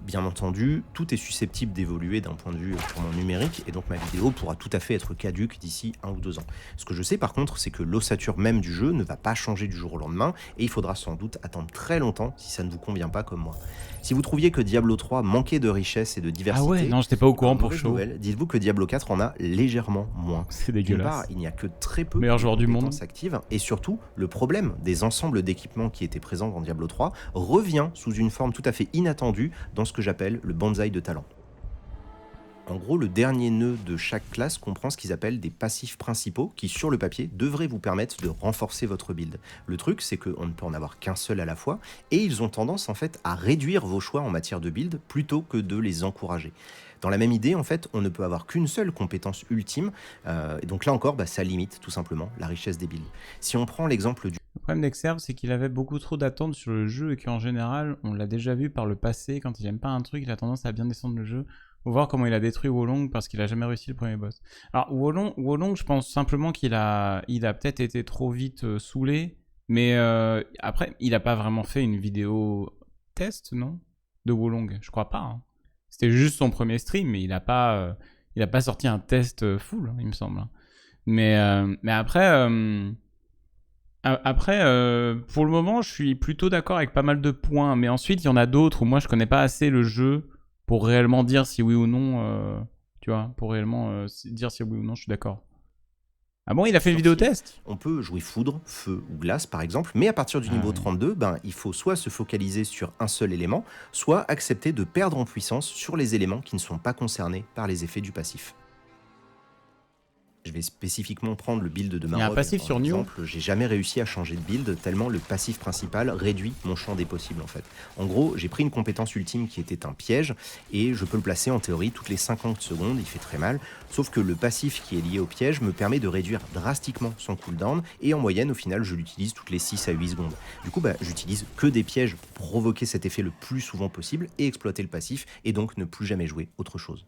Bien entendu, tout est susceptible d'évoluer d'un point de vue purement numérique, et donc ma vidéo pourra tout à fait être caduque d'ici 1 ou 2 ans. Ce que je sais par contre, c'est que l'ossature même du jeu ne va pas changer du jour au lendemain, et il faudra sans doute attendre très longtemps si ça ne vous convient pas comme moi. Si vous trouviez que Diablo 3 manquait de richesse et de diversité... Ah ouais, non, j'étais pas au courant pour chaud. Dites-vous que Diablo 4 en a légèrement moins. C'est dégueulasse. D'une part, il n'y a que très peu meilleur joueur de du monde compétences actives, et surtout, le problème des ensembles d'équipements qui étaient présents dans Diablo 3 revient sous une forme tout à fait inattendue dans ce que j'appelle le bonsaï de talent. En gros, le dernier nœud de chaque classe comprend ce qu'ils appellent des passifs principaux qui, sur le papier, devraient vous permettre de renforcer votre build. Le truc, c'est qu'on ne peut en avoir qu'un seul à la fois, et ils ont tendance en fait à réduire vos choix en matière de build plutôt que de les encourager. Dans la même idée, en fait, on ne peut avoir qu'une seule compétence ultime, et donc là encore, ça limite tout simplement la richesse des builds. Si on prend l'exemple du... Le problème d'Exerve, c'est qu'il avait beaucoup trop d'attentes sur le jeu et qu'en général, on l'a déjà vu par le passé, quand il n'aime pas un truc, il a tendance à bien descendre le jeu. Faut voir comment il a détruit Wolong parce qu'il a jamais réussi le premier boss. Alors Wolong, je pense simplement qu'il a peut-être été trop vite saoulé, mais après, il a pas vraiment fait une vidéo test, non? De Wolong, je crois pas. Hein. C'était juste son premier stream, mais il a pas sorti un test full, il me semble. Mais après, Après, pour le moment, je suis plutôt d'accord avec pas mal de points, mais ensuite, il y en a d'autres où moi, je connais pas assez le jeu pour réellement dire si oui ou non, tu vois, pour réellement dire si oui ou non, je suis d'accord. Ah bon, il a fait une vidéo test? On peut jouer foudre, feu ou glace par exemple, mais à partir du niveau oui. 32, il faut soit se focaliser sur un seul élément, soit accepter de perdre en puissance sur les éléments qui ne sont pas concernés par les effets du passif. Je vais spécifiquement prendre le build de Il y a un Marog. passif En sur New. exemple, j'ai jamais réussi à changer de build tellement le passif principal réduit mon champ des possibles en fait. En gros, j'ai pris une compétence ultime qui était un piège et je peux le placer en théorie toutes les 50 secondes, il fait très mal. Sauf que le passif qui est lié au piège me permet de réduire drastiquement son cooldown et en moyenne au final je l'utilise toutes les 6 à 8 secondes. Du coup j'utilise que des pièges pour provoquer cet effet le plus souvent possible et exploiter le passif et donc ne plus jamais jouer autre chose.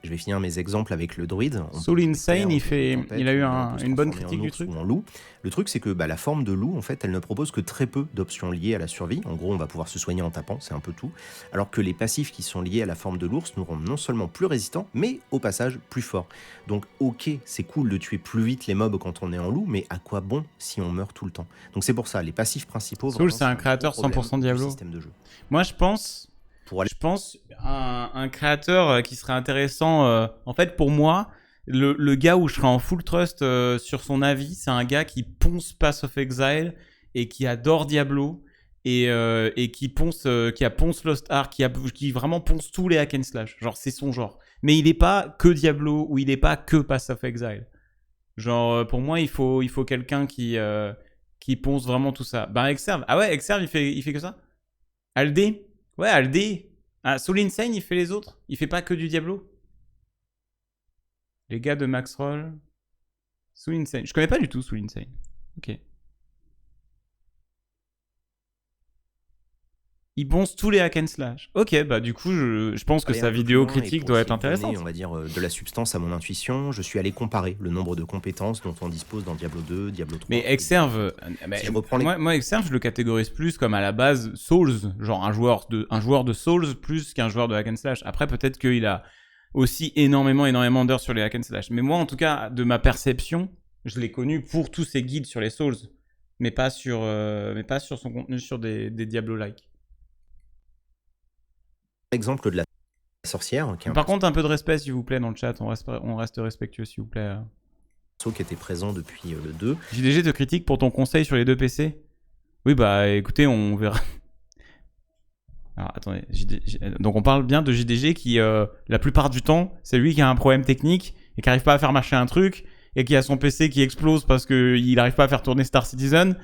Je vais finir mes exemples avec le druide. Soul Insane, il a eu une bonne critique du truc. Ou en loup. Le truc, c'est que la forme de loup, en fait, elle ne propose que très peu d'options liées à la survie. En gros, on va pouvoir se soigner en tapant, c'est un peu tout. Alors que les passifs qui sont liés à la forme de l'ours nous rendent non seulement plus résistants, mais au passage plus forts. Donc, ok, c'est cool de tuer plus vite les mobs quand on est en loup, mais à quoi bon si on meurt tout le temps? Donc c'est pour ça, les passifs principaux... Soul, c'est un créateur 100% Diablo. Système de jeu. Moi, je pense un créateur qui serait intéressant. En fait, pour moi, le gars où je serais en full trust sur son avis, c'est un gars qui ponce Path of Exile et qui adore Diablo et qui a ponce Lost Ark, qui vraiment ponce tous les hack and slash. Genre, c'est son genre. Mais il n'est pas que Diablo ou il n'est pas que Path of Exile. Genre, pour moi, il faut quelqu'un qui ponce vraiment tout ça. Exerve. Ah ouais, Exerve, il fait que ça? Aldé? Ouais, Aldé. Ah, Soul Insane, il fait les autres. Il fait pas que du Diablo. Les gars de Max Roll. Soul Insane. Je connais pas du tout Soul Insane. Ok. Il ponce tous les hack and slash. Ok, du coup, je pense que sa vidéo critique doit être intéressante. On va dire de la substance à mon intuition. Je suis allé comparer le nombre de compétences dont on dispose dans Diablo 2, Diablo 3. Mais Exerve, moi Exerve, je le catégorise plus comme à la base Souls, genre un joueur de Souls plus qu'un joueur de hack and slash. Après, peut-être qu'il a aussi énormément d'heures sur les hack and slash. Mais moi, en tout cas, de ma perception, je l'ai connu pour tous ses guides sur les Souls, mais pas sur son contenu sur des Diablo-like. Exemple de la sorcière. Par contre, un peu de respect, s'il vous plaît, dans le chat. On reste respectueux, s'il vous plaît. Qui était présent depuis le 2. JDG te critique pour ton conseil sur les deux PC. Oui, écoutez, on verra. Alors, attendez. Donc, on parle bien de JDG qui, la plupart du temps, c'est lui qui a un problème technique et qui n'arrive pas à faire marcher un truc et qui a son PC qui explose parce qu'il n'arrive pas à faire tourner Star Citizen.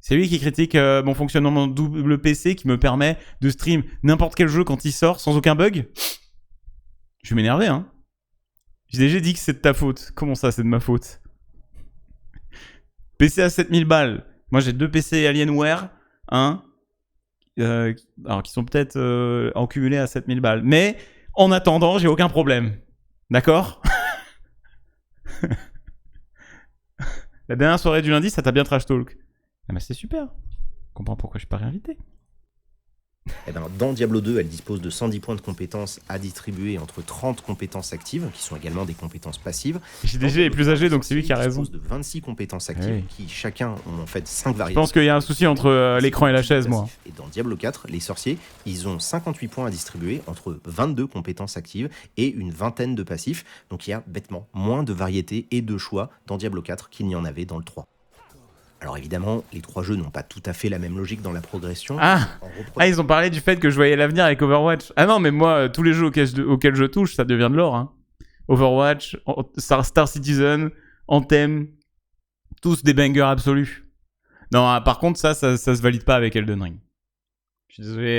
C'est lui qui critique mon fonctionnement double PC qui me permet de stream n'importe quel jeu quand il sort sans aucun bug. Je vais m'énerver, hein. J'ai déjà dit que c'est de ta faute. Comment ça, c'est de ma faute? PC à 7000 balles. Moi, j'ai 2 PC Alienware. Alors, qui sont peut-être en cumulé à 7000 balles. Mais, en attendant, j'ai aucun problème. D'accord? La dernière soirée du lundi, ça t'a bien trash talk. Ah c'est super. Je comprends pourquoi je suis pas réinvité. Dans Diablo 2, elle dispose de 110 points de compétences à distribuer entre 30 compétences actives, qui sont également des compétences passives. JDG est plus âgé, donc c'est lui qui a raison. Elle dispose de 26 compétences actives, qui chacun ont en fait 5 variétés. Je pense qu'il y a un souci entre l'écran et la chaise, moi. Et dans Diablo 4, les sorciers, ils ont 58 points à distribuer entre 22 compétences actives et une vingtaine de passifs. Donc il y a bêtement moins de variétés et de choix dans Diablo 4 qu'il n'y en avait dans le 3. Alors évidemment, les 3 jeux n'ont pas tout à fait la même logique dans la progression. Ils ont parlé du fait que je voyais l'avenir avec Overwatch. Ah non, mais moi, tous les jeux auxquels je touche, ça devient de l'or. Hein. Overwatch, Star Citizen, Anthem, tous des bangers absolus. Non, par contre, ça se valide pas avec Elden Ring. Je suis désolé,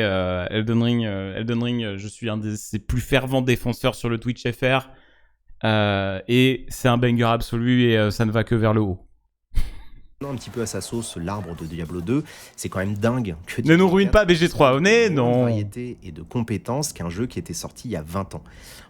Elden Ring, je suis un des ses plus fervents défenseurs sur le Twitch FR. Et c'est un banger absolu et ça ne va que vers le haut. un petit peu à sa sauce l'arbre de Diablo 2, c'est quand même dingue que Ne nous ruine pas BG3, on est non. de variété et de compétences qu'un jeu qui était sorti il y a 20 ans.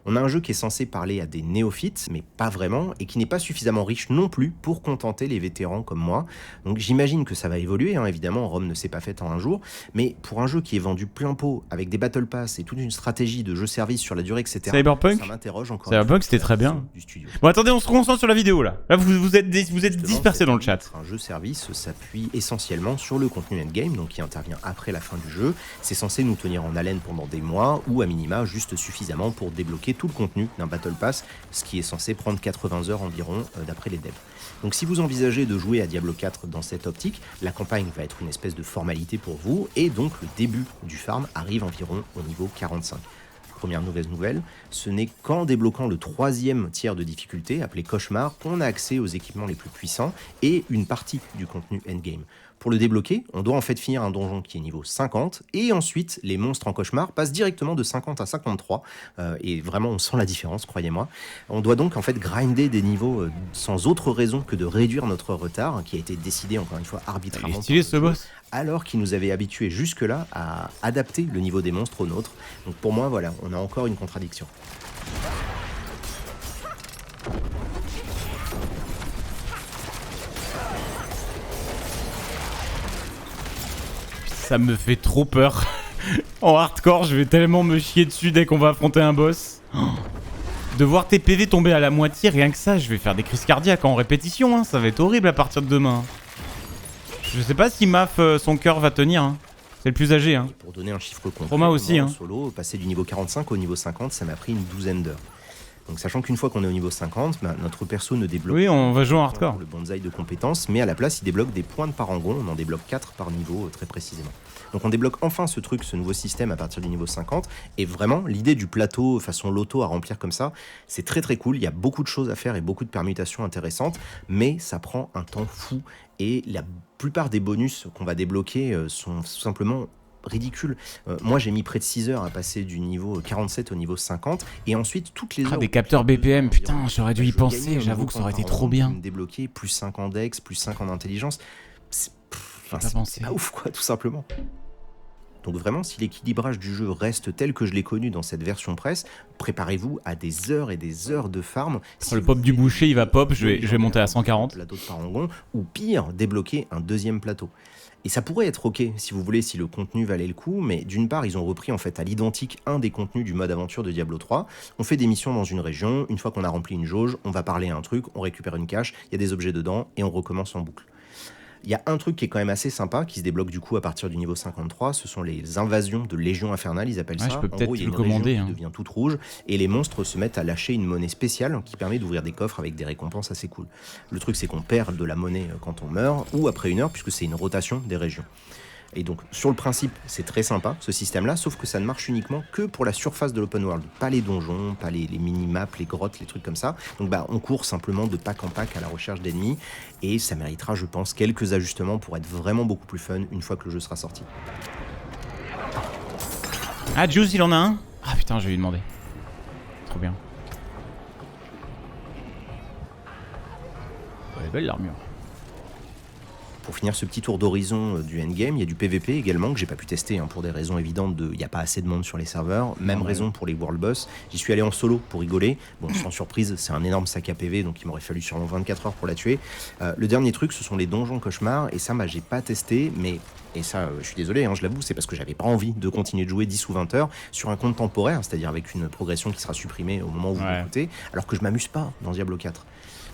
On a un jeu qui est censé parler à des néophytes, mais pas vraiment, et qui n'est pas suffisamment riche non plus pour contenter les vétérans comme moi. Donc j'imagine que ça va évoluer, hein, évidemment, Rome ne s'est pas faite en un jour, mais pour un jeu qui est vendu plein pot, avec des Battle Pass et toute une stratégie de jeu-service sur la durée, etc., Cyberpunk, ça m'interroge encore. Cyberpunk, c'était très bien. Du studio. Bon, attendez, on se concentre sur la vidéo là. Là, vous êtes dispersés dans le chat. Un jeu-service s'appuie essentiellement sur le contenu endgame, donc qui intervient après la fin du jeu. C'est censé nous tenir en haleine pendant des mois, ou à minima juste suffisamment pour débloquer tout le contenu d'un Battle Pass, ce qui est censé prendre 80 heures environ d'après les devs. Donc si vous envisagez de jouer à Diablo 4 dans cette optique, la campagne va être une espèce de formalité pour vous, et donc le début du farm arrive environ au niveau 45. Première mauvaise nouvelle, ce n'est qu'en débloquant le 3e tiers de difficulté, appelé Cauchemar, qu'on a accès aux équipements les plus puissants et une partie du contenu endgame. Pour le débloquer, on doit en fait finir un donjon qui est niveau 50, et ensuite les monstres en Cauchemar passent directement de 50 à 53, et vraiment on sent la différence, croyez-moi. On doit donc en fait grinder des niveaux sans autre raison que de réduire notre retard, qui a été décidé encore une fois arbitrairement. Il est stylé ce boss. Alors qu'il nous avait habitués jusque-là à adapter le niveau des monstres au nôtre. Donc pour moi, voilà, on a encore une contradiction. Ça me fait trop peur. En hardcore, je vais tellement me chier dessus dès qu'on va affronter un boss. De voir tes PV tomber à la moitié, rien que ça, je vais faire des crises cardiaques en répétition, hein. Ça va être horrible à partir de demain. Je sais pas si Maf, son cœur va tenir, hein. C'est le plus âgé, hein. Pour donner un chiffre concret, Trauma aussi, moi, en hein. solo, passer du niveau 45 au niveau 50, ça m'a pris une douzaine d'heures. Donc sachant qu'une fois qu'on est au niveau 50, bah, notre perso ne débloque Oui, on pas va jouer en pour hardcore. le bonsaï de compétences, mais à la place il débloque des points de parangon, on en débloque 4 par niveau très précisément. Donc on débloque enfin ce nouveau système à partir du niveau 50, et vraiment l'idée du plateau façon loto à remplir comme ça, c'est très très cool, il y a beaucoup de choses à faire et beaucoup de permutations intéressantes, mais ça prend un temps fou, et la plupart des bonus qu'on va débloquer sont tout simplement ridicule. Moi j'ai mis près de 6 heures à passer du niveau 47 au niveau 50, et ensuite toutes les heures... des capteurs BPM, putain, j'aurais dû y penser, j'avoue que ça aurait été trop bien. Débloquer plus 5 en dex, plus 5 en intelligence, c'est pas ouf quoi, tout simplement. Donc vraiment, si l'équilibrage du jeu reste tel que je l'ai connu dans cette version presse, préparez-vous à des heures et des heures de farm. Si le pop du boucher, il va pop, je vais monter à 140. Plateau de parangon, ou pire, débloquer un deuxième plateau. Et ça pourrait être ok, si vous voulez, si le contenu valait le coup, mais d'une part, ils ont repris en fait à l'identique un des contenus du mode aventure de Diablo 3. On fait des missions dans une région, une fois qu'on a rempli une jauge, on va parler à un truc, on récupère une cache, il y a des objets dedans, et on recommence en boucle. Il y a un truc qui est quand même assez sympa, qui se débloque du coup à partir du niveau 53, ce sont les invasions de Légion Infernale, ils appellent ça. Je peux peut-être en gros, il y a une commander, région qui devient toute rouge, et les monstres se mettent à lâcher une monnaie spéciale qui permet d'ouvrir des coffres avec des récompenses assez cool. Le truc c'est qu'on perd de la monnaie quand on meurt, ou après une heure, puisque c'est une rotation des régions. Et donc, sur le principe, c'est très sympa, ce système-là, sauf que ça ne marche uniquement que pour la surface de l'open world. Pas les donjons, pas les mini-maps, les grottes, les trucs comme ça. Donc, bah, on court simplement de pack en pack à la recherche d'ennemis, et ça méritera, je pense, quelques ajustements pour être vraiment beaucoup plus fun une fois que le jeu sera sorti. Ah, Juice, il en a un? Ah putain, je vais lui demander. Trop bien. Elle est belle l'armure. Pour finir ce petit tour d'horizon du endgame, il y a du PVP également que j'ai pas pu tester pour des raisons évidentes il n'y a pas assez de monde sur les serveurs. Même raison pour les World Boss. J'y suis allé en solo pour rigoler. Bon, sans surprise, c'est un énorme sac à PV, donc il m'aurait fallu sûrement 24 heures pour la tuer. Le dernier truc, ce sont les donjons cauchemars, et ça, j'ai pas testé, mais... Et ça, je suis désolé, je l'avoue, c'est parce que j'avais pas envie de continuer de jouer 10 ou 20 heures sur un compte temporaire, c'est-à-dire avec une progression qui sera supprimée au moment où vous l'écoutez, alors que je m'amuse pas dans Diablo 4.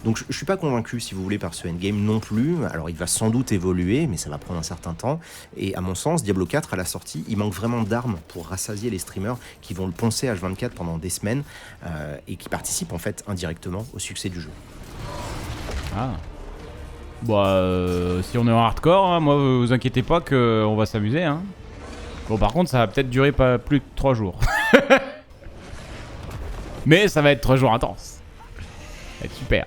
Donc je suis pas convaincu, si vous voulez, par ce endgame non plus. Alors il va sans doute évoluer, mais ça va prendre un certain temps. Et à mon sens, Diablo 4 à la sortie, il manque vraiment d'armes pour rassasier les streamers qui vont le poncer H24 pendant des semaines et qui participent en fait indirectement au succès du jeu. Ah. Bah, si on est en hardcore, hein, moi, vous inquiétez pas qu'on va s'amuser. Hein. Bon, par contre, ça va peut-être durer pas plus de 3 jours. Mais ça va être 3 jours intenses. Ça va être super.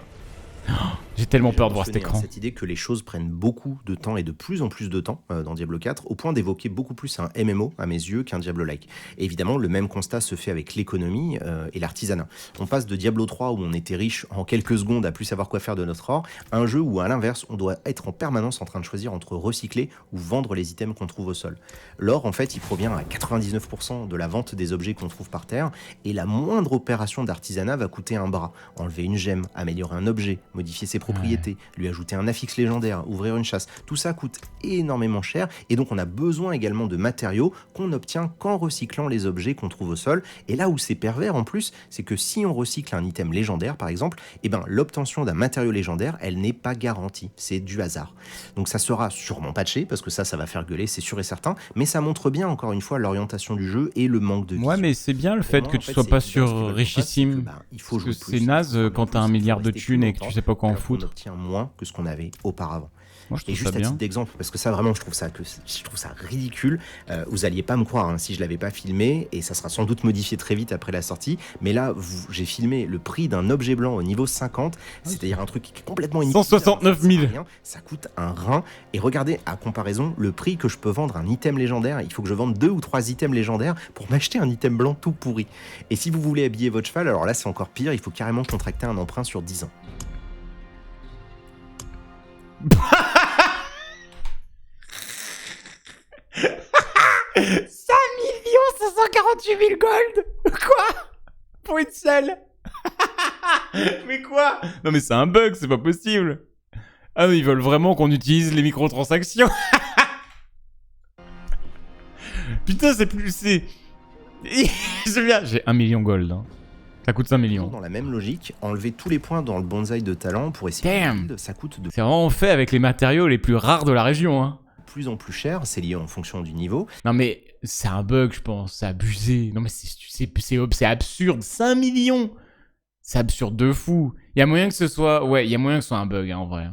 J'ai tellement J'ai peur de voir cet mentionné, écran. cette idée que les choses prennent beaucoup de temps et de plus en plus de temps dans Diablo 4, au point d'évoquer beaucoup plus un MMO à mes yeux qu'un Diablo-like. Et évidemment, le même constat se fait avec l'économie et l'artisanat. On passe de Diablo 3 où on était riche en quelques secondes à plus savoir quoi faire de notre or, à un jeu où à l'inverse, on doit être en permanence en train de choisir entre recycler ou vendre les items qu'on trouve au sol. L'or, en fait, il provient à 99% de la vente des objets qu'on trouve par terre, et la moindre opération d'artisanat va coûter un bras. Enlever une gemme, améliorer un objet, modifier ses propriétés, lui ajouter un affixe légendaire, ouvrir une chasse, tout ça coûte énormément cher, et donc on a besoin également de matériaux qu'on n'obtient qu'en recyclant les objets qu'on trouve au sol. Et là où c'est pervers en plus, c'est que si on recycle un item légendaire par exemple, eh ben, l'obtention d'un matériau légendaire, elle n'est pas garantie, c'est du hasard. Donc ça sera sûrement patché, parce que ça va faire gueuler, c'est sûr et certain, mais ça montre bien encore une fois l'orientation du jeu et le manque de Ouais, vision. mais c'est bien le Pour fait moi, que en tu fait, sois c'est pas évident, ce qu'ils sur veulent pas, richissime. c'est que, il faut Parce que jouer plus, c'est naze il faut quand jouer t'as un plus, il faut milliard de rester thunes plus et que tu longtemps, sais pas quoi en alors qu'on foutre. obtient moins que ce qu'on avait auparavant. Moi, je Et trouve juste ça à bien. titre d'exemple, parce que ça vraiment je trouve ça ridicule, vous alliez pas me croire hein, si je l'avais pas filmé, et ça sera sans doute modifié très vite après la sortie, mais là j'ai filmé le prix d'un objet blanc au niveau 50, c'est-à-dire un truc qui est complètement inutile. 169 000. Ça coûte un rein, et regardez à comparaison le prix que je peux vendre un item légendaire. Il faut que je vende 2 ou 3 items légendaires pour m'acheter un item blanc tout pourri. Et si vous voulez habiller votre cheval, alors là c'est encore pire, il faut carrément contracter un emprunt sur 10 ans. 5 548 000 gold. Quoi? Pour une selle. Mais quoi? Non mais c'est un bug, c'est pas possible. Ah mais ils veulent vraiment qu'on utilise les microtransactions. Putain, c'est plus... c'est... C'est bien. J'ai 1 million gold. Hein. Ça coûte 5 millions. Dans la même logique, enlever tous les points dans le bonsaï de talent pour essayer Damn. de build, ça coûte de C'est vraiment fait avec les matériaux les plus rares de la région. Hein. plus en plus cher, c'est lié en fonction du niveau. Non mais c'est un bug, je pense. C'est abusé. Non mais c'est absurde. 5 millions. C'est absurde de fou. Il y a moyen que ce soit... Ouais, il y a moyen que ce soit un bug, hein, en vrai.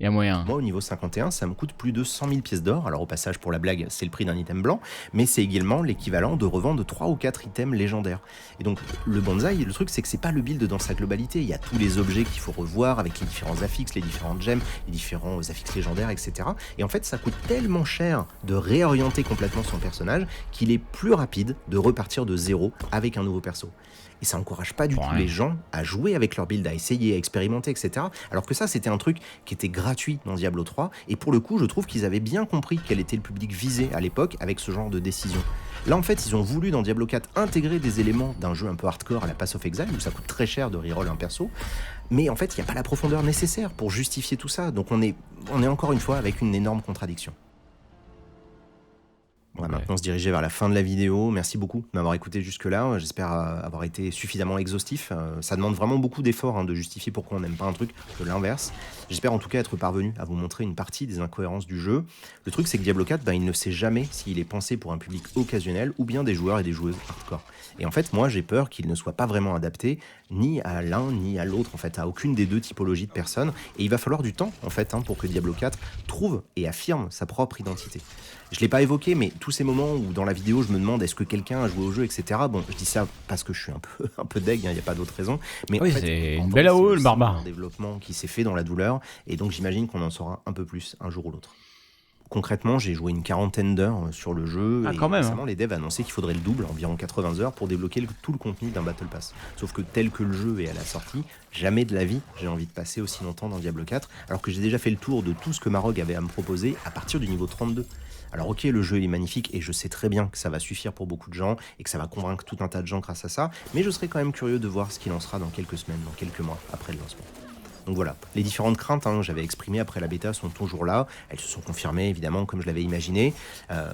Il y a moyen. Moi, au niveau 51, ça me coûte plus de 100 000 pièces d'or. Alors, au passage, pour la blague, c'est le prix d'un item blanc, mais c'est également l'équivalent de revendre 3 ou 4 items légendaires. Et donc, le bonsaï, le truc, c'est que c'est pas le build dans sa globalité. Il y a tous les objets qu'il faut revoir avec les différents affixes, les différentes gemmes, les différents affixes légendaires, etc. Et en fait, ça coûte tellement cher de réorienter complètement son personnage qu'il est plus rapide de repartir de zéro avec un nouveau perso. Et ça encourage pas du tout les gens à jouer avec leur build, à essayer, à expérimenter, etc. Alors que ça, c'était un truc qui était gratuit dans Diablo 3. Et pour le coup, je trouve qu'ils avaient bien compris quel était le public visé à l'époque avec ce genre de décision. Là, en fait, ils ont voulu dans Diablo 4 intégrer des éléments d'un jeu un peu hardcore à la Pass of Exile, où ça coûte très cher de reroll un perso. Mais en fait, il n'y a pas la profondeur nécessaire pour justifier tout ça. Donc on est encore une fois avec une énorme contradiction. On va maintenant se diriger vers la fin de la vidéo. Merci beaucoup de m'avoir écouté jusque-là. J'espère avoir été suffisamment exhaustif. Ça demande vraiment beaucoup d'efforts de justifier pourquoi on n'aime pas un truc que l'inverse. J'espère en tout cas être parvenu à vous montrer une partie des incohérences du jeu. Le truc, c'est que Diablo 4, il ne sait jamais s'il est pensé pour un public occasionnel ou bien des joueurs et des joueuses hardcore. Et en fait, moi, j'ai peur qu'il ne soit pas vraiment adapté ni à l'un ni à l'autre, en fait, à aucune des deux typologies de personnes. Et il va falloir du temps, en fait, pour que Diablo 4 trouve et affirme sa propre identité. Je ne l'ai pas évoqué, mais tous ces moments où dans la vidéo je me demande est-ce que quelqu'un a joué au jeu, etc. Bon, je dis ça parce que je suis un peu deg, il n'y a pas d'autre raison. Mais oui, en fait, c'est en une belle AOE, le c'est barbare. un développement qui s'est fait dans la douleur, et donc j'imagine qu'on en saura un peu plus un jour ou l'autre. Concrètement, j'ai joué une 40aine d'heures sur le jeu, et quand même, récemment les devs annonçaient qu'il faudrait le double, environ 80 heures, pour débloquer tout le contenu d'un Battle Pass. Sauf que tel que le jeu est à la sortie, jamais de la vie j'ai envie de passer aussi longtemps dans Diablo 4, alors que j'ai déjà fait le tour de tout ce que Marog avait à me proposer à partir du niveau 32. Alors ok, le jeu il est magnifique et je sais très bien que ça va suffire pour beaucoup de gens et que ça va convaincre tout un tas de gens grâce à ça, mais je serais quand même curieux de voir ce qu'il en sera dans quelques semaines, dans quelques mois après le lancement. Donc voilà, les différentes craintes que j'avais exprimées après la bêta sont toujours là, elles se sont confirmées évidemment comme je l'avais imaginé.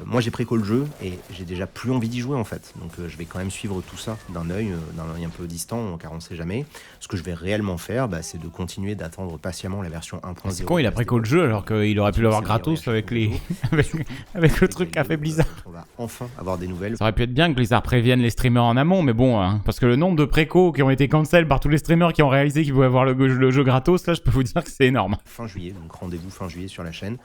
Moi j'ai préco le jeu et j'ai déjà plus envie d'y jouer en fait, donc je vais quand même suivre tout ça d'un œil un peu distant car on sait jamais. Ce que je vais réellement faire, c'est de continuer d'attendre patiemment la version 1.0. C'est con, il a préco le jeu alors qu'il aurait pu l'avoir gratos avec avec le truc qu'a fait Blizzard. On va enfin avoir des nouvelles. Ça aurait pu être bien que Blizzard prévienne les streamers en amont, mais bon, parce que le nombre de préco qui ont été cancel par tous les streamers qui ont réalisé qu'ils pouvaient avoir le jeu gratos, là je peux vous dire que c'est énorme. Fin juillet, donc rendez-vous fin juillet sur la chaîne.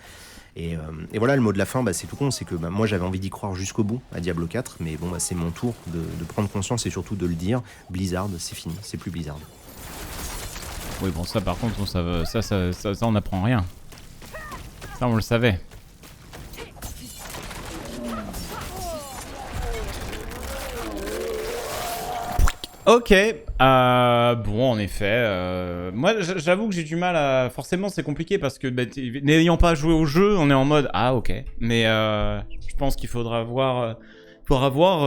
Et voilà, le mot de la fin, c'est tout con, c'est que moi j'avais envie d'y croire jusqu'au bout à Diablo 4, mais bon, c'est mon tour de prendre conscience et surtout de le dire. Blizzard, c'est fini, c'est plus Blizzard. Oui, bon, ça par contre, ça on n'apprend rien. Ça, on le savait. Ok, bon en effet, moi j'avoue que j'ai du mal à... Forcément c'est compliqué parce que n'ayant pas joué au jeu, on est en mode ah ok, mais je pense qu'il faudra voir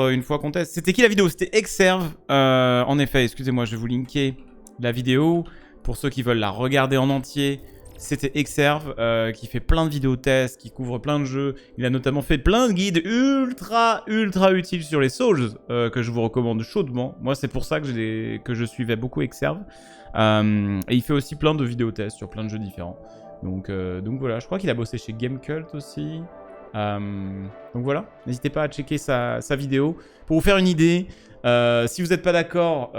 une fois qu'on teste. C'était qui la vidéo? C'était Exerve, en effet, excusez-moi, je vais vous linker la vidéo pour ceux qui veulent la regarder en entier. C'était Exerve qui fait plein de vidéos tests, qui couvre plein de jeux. Il a notamment fait plein de guides ultra utiles sur les Souls que je vous recommande chaudement. Moi, c'est pour ça que je suivais beaucoup Exerve. Et il fait aussi plein de vidéos tests sur plein de jeux différents. Donc voilà, je crois qu'il a bossé chez Gamecult aussi. Donc voilà, n'hésitez pas à checker sa vidéo pour vous faire une idée. Si vous n'êtes pas d'accord,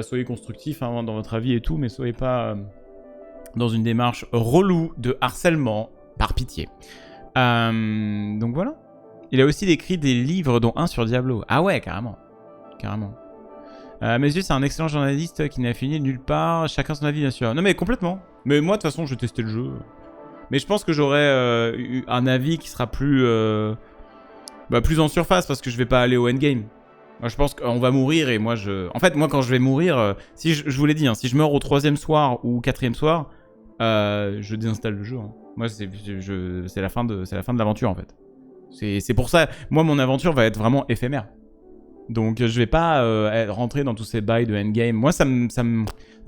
soyez constructif hein, dans votre avis et tout, mais soyez pas... dans une démarche relou de harcèlement, par pitié. Donc voilà. Il a aussi écrit des livres, dont un sur Diablo. Ah ouais, carrément. Carrément. Mes yeux, c'est un excellent journaliste qui n'a fini nulle part. Chacun son avis, bien sûr. Non mais complètement. Mais moi, de toute façon, je testais le jeu. Mais je pense que j'aurai un avis qui sera plus en surface, parce que je vais pas aller au endgame. Moi, je pense qu'on va mourir et moi, En fait, moi, quand je vais mourir, si je vous l'ai dit, hein, si je meurs au 3e soir ou 4e soir, je désinstalle le jeu. Hein. Moi, c'est la fin de l'aventure, en fait. C'est pour ça, moi, mon aventure va être vraiment éphémère. Donc, je vais pas rentrer dans tous ces bails de endgame. Moi, ça me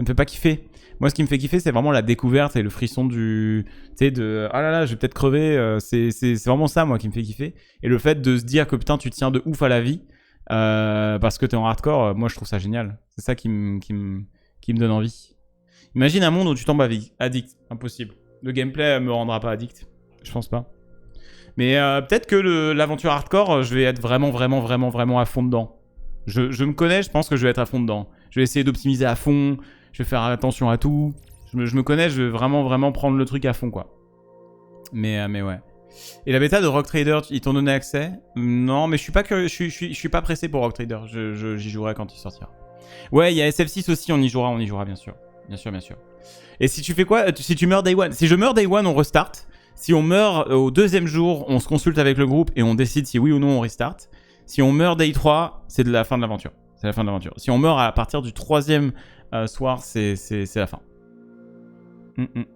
fait pas kiffer. Moi, ce qui me fait kiffer, c'est vraiment la découverte et le frisson du... Tu sais, de... Ah là là, je vais peut-être crever. C'est vraiment ça, moi, qui me fait kiffer. Et le fait de se dire que, putain, tu tiens de ouf à la vie. Parce que t'es en hardcore, moi je trouve ça génial. C'est ça qui me donne envie. Imagine un monde où tu tombes addict. Impossible. Le gameplay me rendra pas addict. Je pense pas. Mais peut-être que l'aventure hardcore, je vais être vraiment à fond dedans. Je me connais, je pense que je vais être à fond dedans. Je vais essayer d'optimiser à fond. Je vais faire attention à tout. Je me connais, je vais vraiment prendre le truc à fond, quoi. Mais ouais. Et la bêta de Rogue Trader, ils t'ont donné accès? Non, mais je suis pas curieux, je suis pas pressé pour Rogue Trader. J'y jouerai quand il sortira. Ouais, il y a SF6 aussi, on y jouera bien sûr. Bien sûr. Et si tu fais quoi? Si tu meurs Day One? Si je meurs Day One, on restart. Si on meurt au 2e jour, on se consulte avec le groupe et on décide si oui ou non on restart. Si on meurt Day 3, c'est la fin de l'aventure. C'est la fin de l'aventure. Si on meurt à partir du 3e soir, c'est la fin.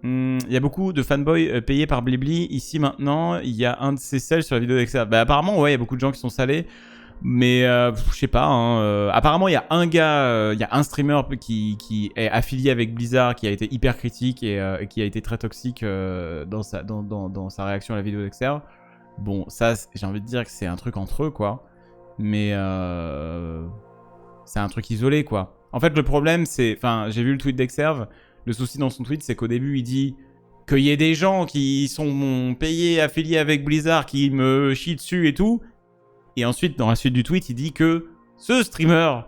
Il y a beaucoup de fanboys payés par Blibli. Ici maintenant, il y a un de ces sels sur la vidéo d'Exerve. Bah apparemment, ouais, il y a beaucoup de gens qui sont salés. Mais je sais pas. Hein, apparemment, il y a un gars, il y a un streamer qui est affilié avec Blizzard, qui a été hyper critique et qui a été très toxique dans sa réaction à la vidéo d'Exerve. Bon, ça, j'ai envie de dire que c'est un truc entre eux, quoi. Mais c'est un truc isolé, quoi. En fait, le problème, c'est... Enfin, j'ai vu le tweet d'Exerve. Le souci dans son tweet, c'est qu'au début, il dit qu'il y ait des gens qui sont payés, affiliés avec Blizzard, qui me chient dessus et tout. Et ensuite, dans la suite du tweet, il dit que ce streamer...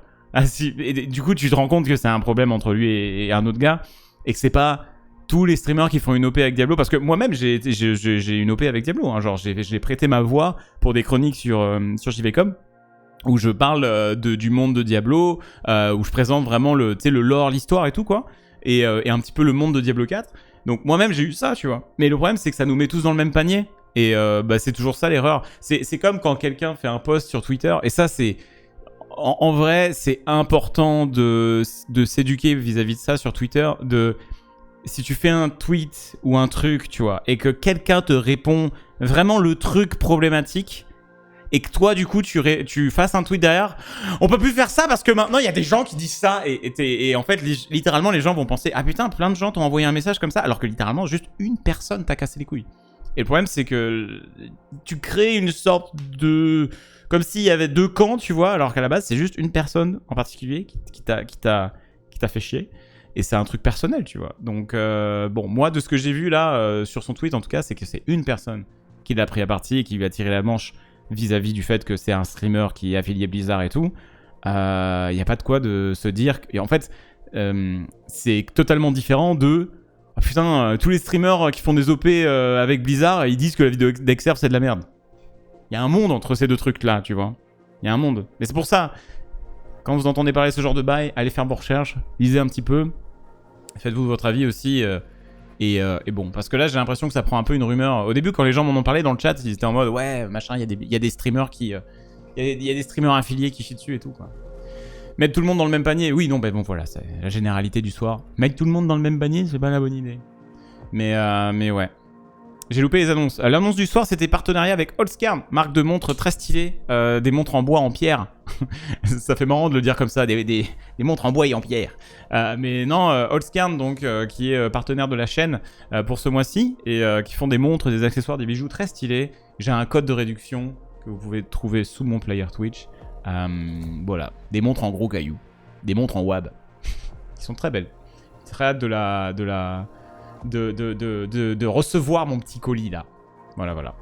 Et du coup, tu te rends compte que c'est un problème entre lui et un autre gars. Et que c'est pas tous les streamers qui font une OP avec Diablo. Parce que moi-même, j'ai une OP avec Diablo. Hein. Genre, j'ai prêté ma voix pour des chroniques sur JVcom. Où je parle du monde de Diablo. Où je présente vraiment le lore, l'histoire et tout, quoi. Et un petit peu le monde de Diablo 4. Donc moi-même j'ai eu ça, tu vois. Mais le problème c'est que ça nous met tous dans le même panier. Et c'est toujours ça l'erreur. C'est comme quand quelqu'un fait un post sur Twitter. Et ça c'est... En vrai c'est important de s'éduquer vis-à-vis de ça sur Twitter. Si tu fais un tweet ou un truc, tu vois, et que quelqu'un te répond vraiment le truc problématique... Et que toi, du coup, tu fasses un tweet derrière. On peut plus faire ça parce que maintenant, il y a des gens qui disent ça. Et en fait, littéralement, les gens vont penser « Ah putain, plein de gens t'ont envoyé un message comme ça. » Alors que littéralement, juste une personne t'a cassé les couilles. Et le problème, c'est que tu crées une sorte de... Comme s'il y avait deux camps, tu vois. Alors qu'à la base, c'est juste une personne en particulier qui t'a fait chier. Et c'est un truc personnel, tu vois. Donc, bon, moi, de ce que j'ai vu là, sur son tweet, en tout cas, c'est que c'est une personne qui l'a pris à partie et qui lui a tiré la manche vis-à-vis du fait que c'est un streamer qui est affilié Blizzard et tout. Il n'y a pas de quoi de se dire... Et en fait, c'est totalement différent de... Oh putain, tous les streamers qui font des OP avec Blizzard, ils disent que la vidéo d'Exerve, c'est de la merde. Il y a un monde entre ces deux trucs-là, tu vois. Il y a un monde. Mais c'est pour ça, quand vous entendez parler de ce genre de bail, allez faire vos recherches, lisez un petit peu. Faites-vous votre avis aussi. Et bon, parce que là j'ai l'impression que ça prend un peu une rumeur. Au début quand les gens m'en ont parlé dans le chat, ils étaient en mode ouais machin, il y a des streamers qui... Il y a des streamers affiliés qui chient dessus et tout quoi. Mettre tout le monde dans le même panier, oui non ben bon voilà, c'est la généralité du soir. Mettre tout le monde dans le même panier, c'est pas la bonne idée. Mais ouais. J'ai loupé les annonces. L'annonce du soir, c'était partenariat avec Holzkern, marque de montres très stylée, des montres en bois en pierre. Ça fait marrant de le dire comme ça, des montres en bois et en pierre. Mais non, Holzkern, donc, qui est partenaire de la chaîne pour ce mois-ci, et qui font des montres, des accessoires, des bijoux très stylés. J'ai un code de réduction que vous pouvez trouver sous mon player Twitch. Voilà, des montres en gros cailloux, des montres en wab, qui sont très belles. Très hâte de recevoir mon petit colis là. Voilà.